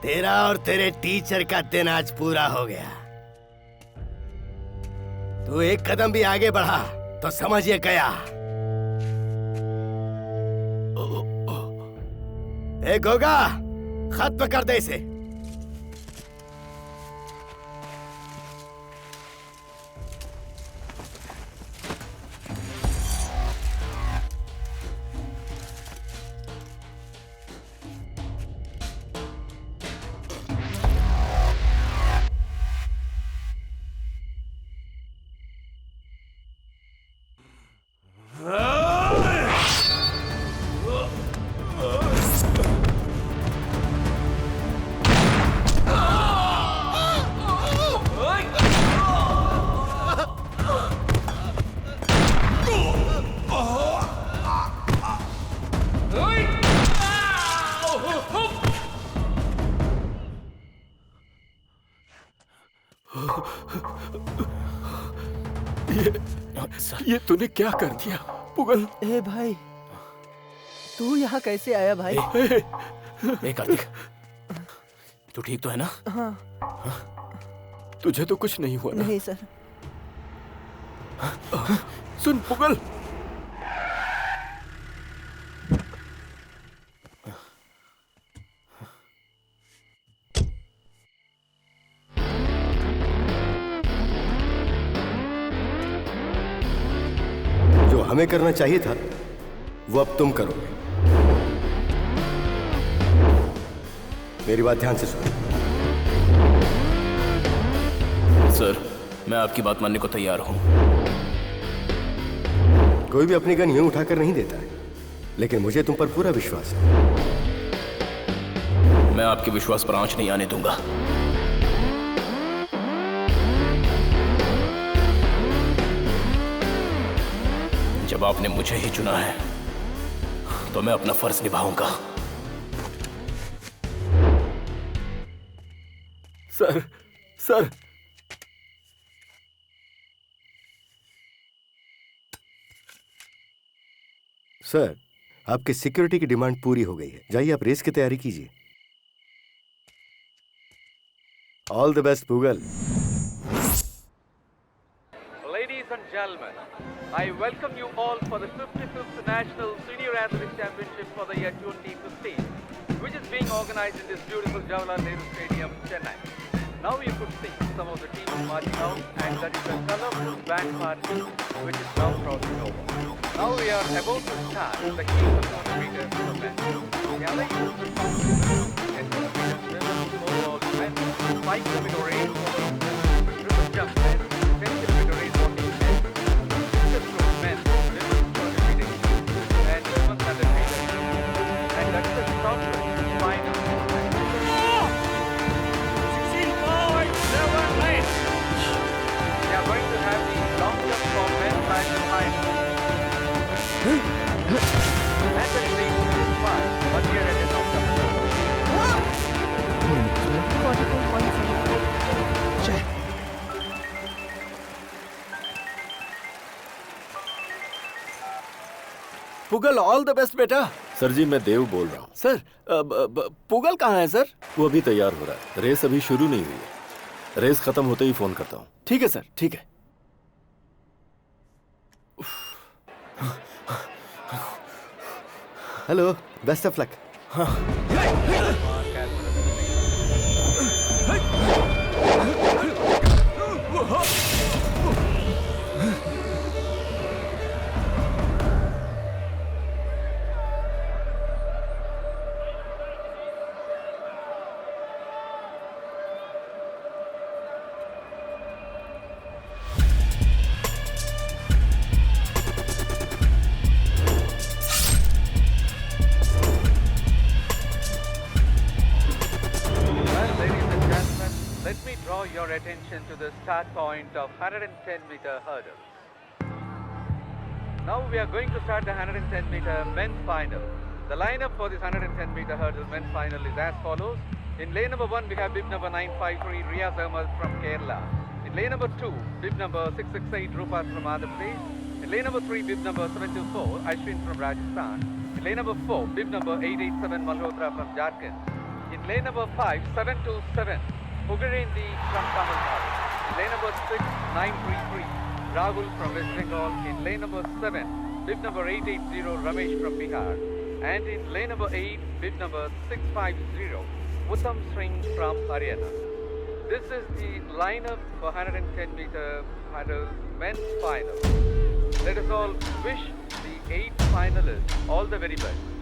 तेरा और तेरे टीचर का दिन आज पूरा हो गया। तू एक कदम भी आगे बढ़ा तो समझिए गया। ए गोगा, खत्म कर दे इसे। ये तूने क्या कर दिया पुगल? ए भाई, तू यहाँ कैसे आया भाई? ए कार्तिक, तू ठीक तो है ना? हाँ। तुझे तो कुछ नहीं हुआ ना? नहीं सर। सुन पुगल, हमें करना चाहिए था वो अब तुम करोगे। मेरी बात ध्यान से सुनो। सर, मैं आपकी बात मानने को तैयार हूं। कोई भी अपनी गन यूं उठाकर नहीं देता है, लेकिन मुझे तुम पर पूरा विश्वास है। मैं आपके विश्वास पर आंच नहीं आने दूंगा। जब आपने मुझे ही चुना है तो मैं अपना फर्ज निभाऊंगा। सर सर सर, आपकी सिक्योरिटी की डिमांड पूरी हो गई है। जाइए आप रेस की तैयारी कीजिए। All the best Pugal. Ladies and gentlemen, I welcome you all for the 55th National Senior Athletics Championship for the year 2015, which is being organized in this beautiful Jawaharlal Nehru Stadium, Chennai. Now you could see some of the teams marching out, and that is a colorful band party which is now crossing over. Now we are about to start the key 100 meters event. The other events are 10 meters women's pole vault, men 5 km race, triple jump men, 10 km race walking men, discus throw men, women's 200 meters, and women's 100 meters. And that is the short track final. 16, 5, 7, 8. We are going to have the long jump for men final final. Pugal all the best बेटा। सर जी मैं देव बोल रहा हूँ। सर पुगल कहाँ है सर? वो अभी तैयार हो रहा है, रेस अभी शुरू नहीं हुई है। रेस खत्म होते ही फोन करता हूँ। ठीक है सर, ठीक है। Hello, best of luck. Your attention to the start point of 110-meter hurdle. Now we are going to start the 110-meter men's final. The lineup for this 110-meter hurdle men's final is as follows. In lane number 1, we have bib number 953, Riaz Ahmed from Kerala. In lane number 2, bib number 668, Rupat from Andhra Pradesh. In lane number 3, bib number 724, Ashwin from Rajasthan. In lane number 4, bib number 887, Malhotra from Jharkhand. In lane number 5, 727, Ugarindi from Tamil Nadu. In lane number 6, 933, Rahul from West Bengal. In lane number 7, bib number 880, Ramesh from Bihar. And in lane number 8, bib number 650, Uttam Singh from Haryana. This is the lineup for 110-meter hurdle men's final. Let us all wish the 8 finalists all the very best.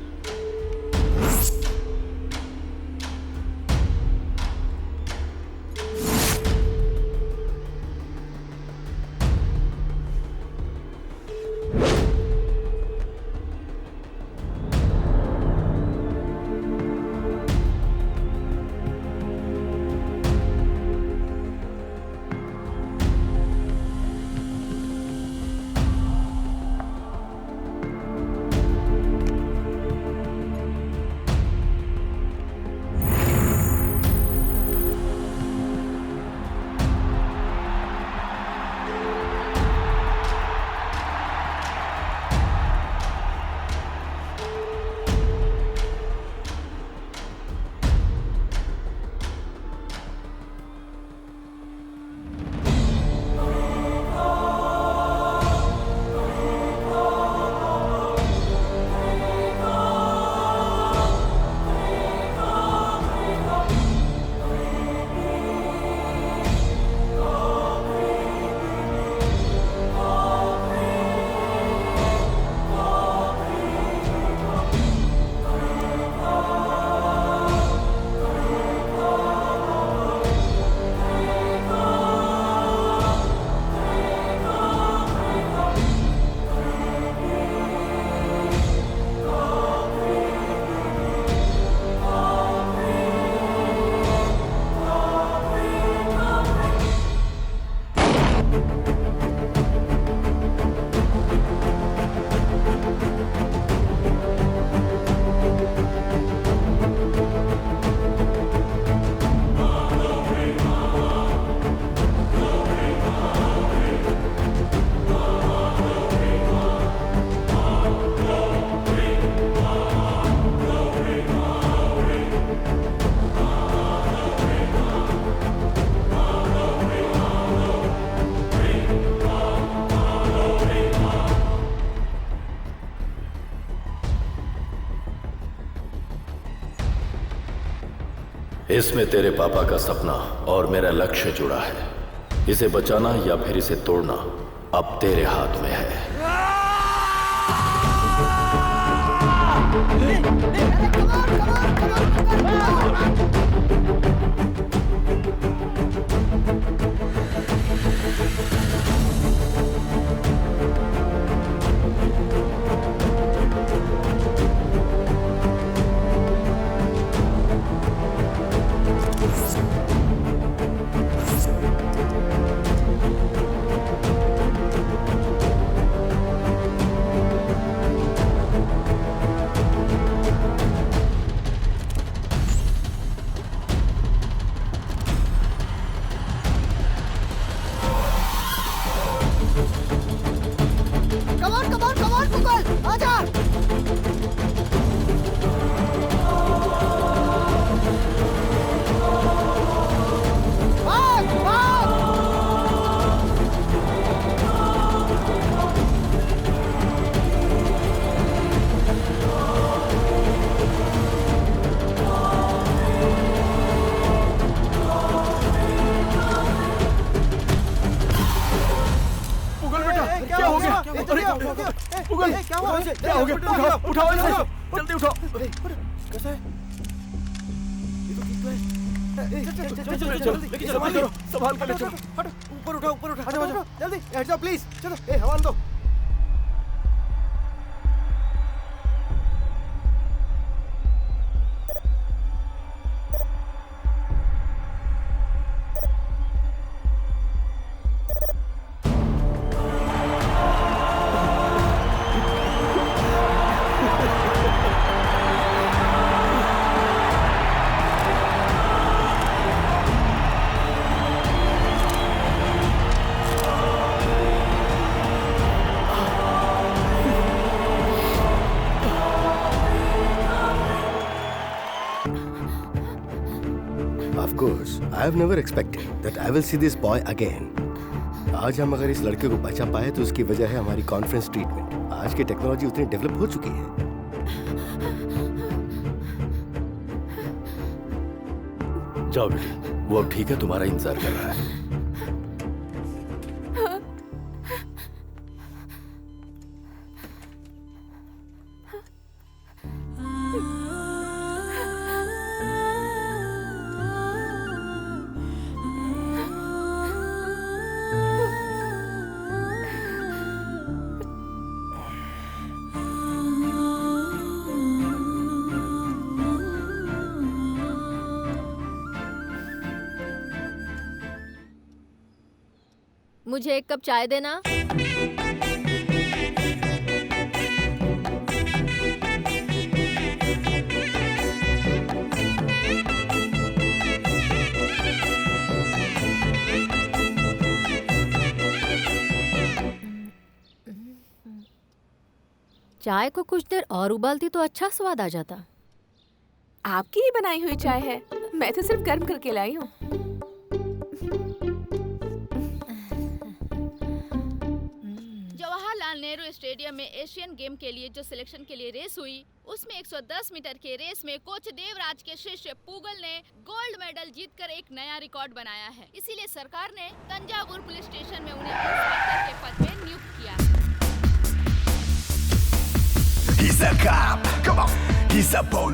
इसमें तेरे पापा का सपना और मेरा लक्ष्य जुड़ा है। इसे बचाना या फिर इसे तोड़ना अब तेरे हाथ में है। उठाओ जल्दी उठाओ। कैसा है? ये तो ठीक तो है। चलो संभाल कर चलो। ऊपर उठाओ आ जाओ जल्दी हट जाओ प्लीज। चलो हवा दो। Of course, I have never expected that I will see this boy again. आज हम अगर इस लड़के को बचा पाए तो उसकी वजह है हमारी कॉन्फ्रेंस ट्रीटमेंट। आज की टेक्नोलॉजी उतनी डेवलप हो चुकी है। जाओ बेटी, वो अब ठीक है, तुम्हारा इंतजार कर रहा है। मुझे एक कप चाय देना। चाय को कुछ देर और उबालती तो अच्छा स्वाद आ जाता। आपकी ही बनाई हुई चाय है, मैं तो सिर्फ गर्म करके लाई हूँ। जवाहरलाल नेहरू स्टेडियम में एशियन गेम के लिए जो सिलेक्शन के लिए रेस हुई, उसमें 110 मीटर के रेस में कोच देवराज के शिष्य पूगल ने गोल्ड मेडल जीतकर एक नया रिकॉर्ड बनाया है। इसीलिए सरकार ने तंजावुर पुलिस स्टेशन में उन्हें इंस्पेक्टर के पद पे नियुक्त किया है। He's a cop, come on, he's a bullet.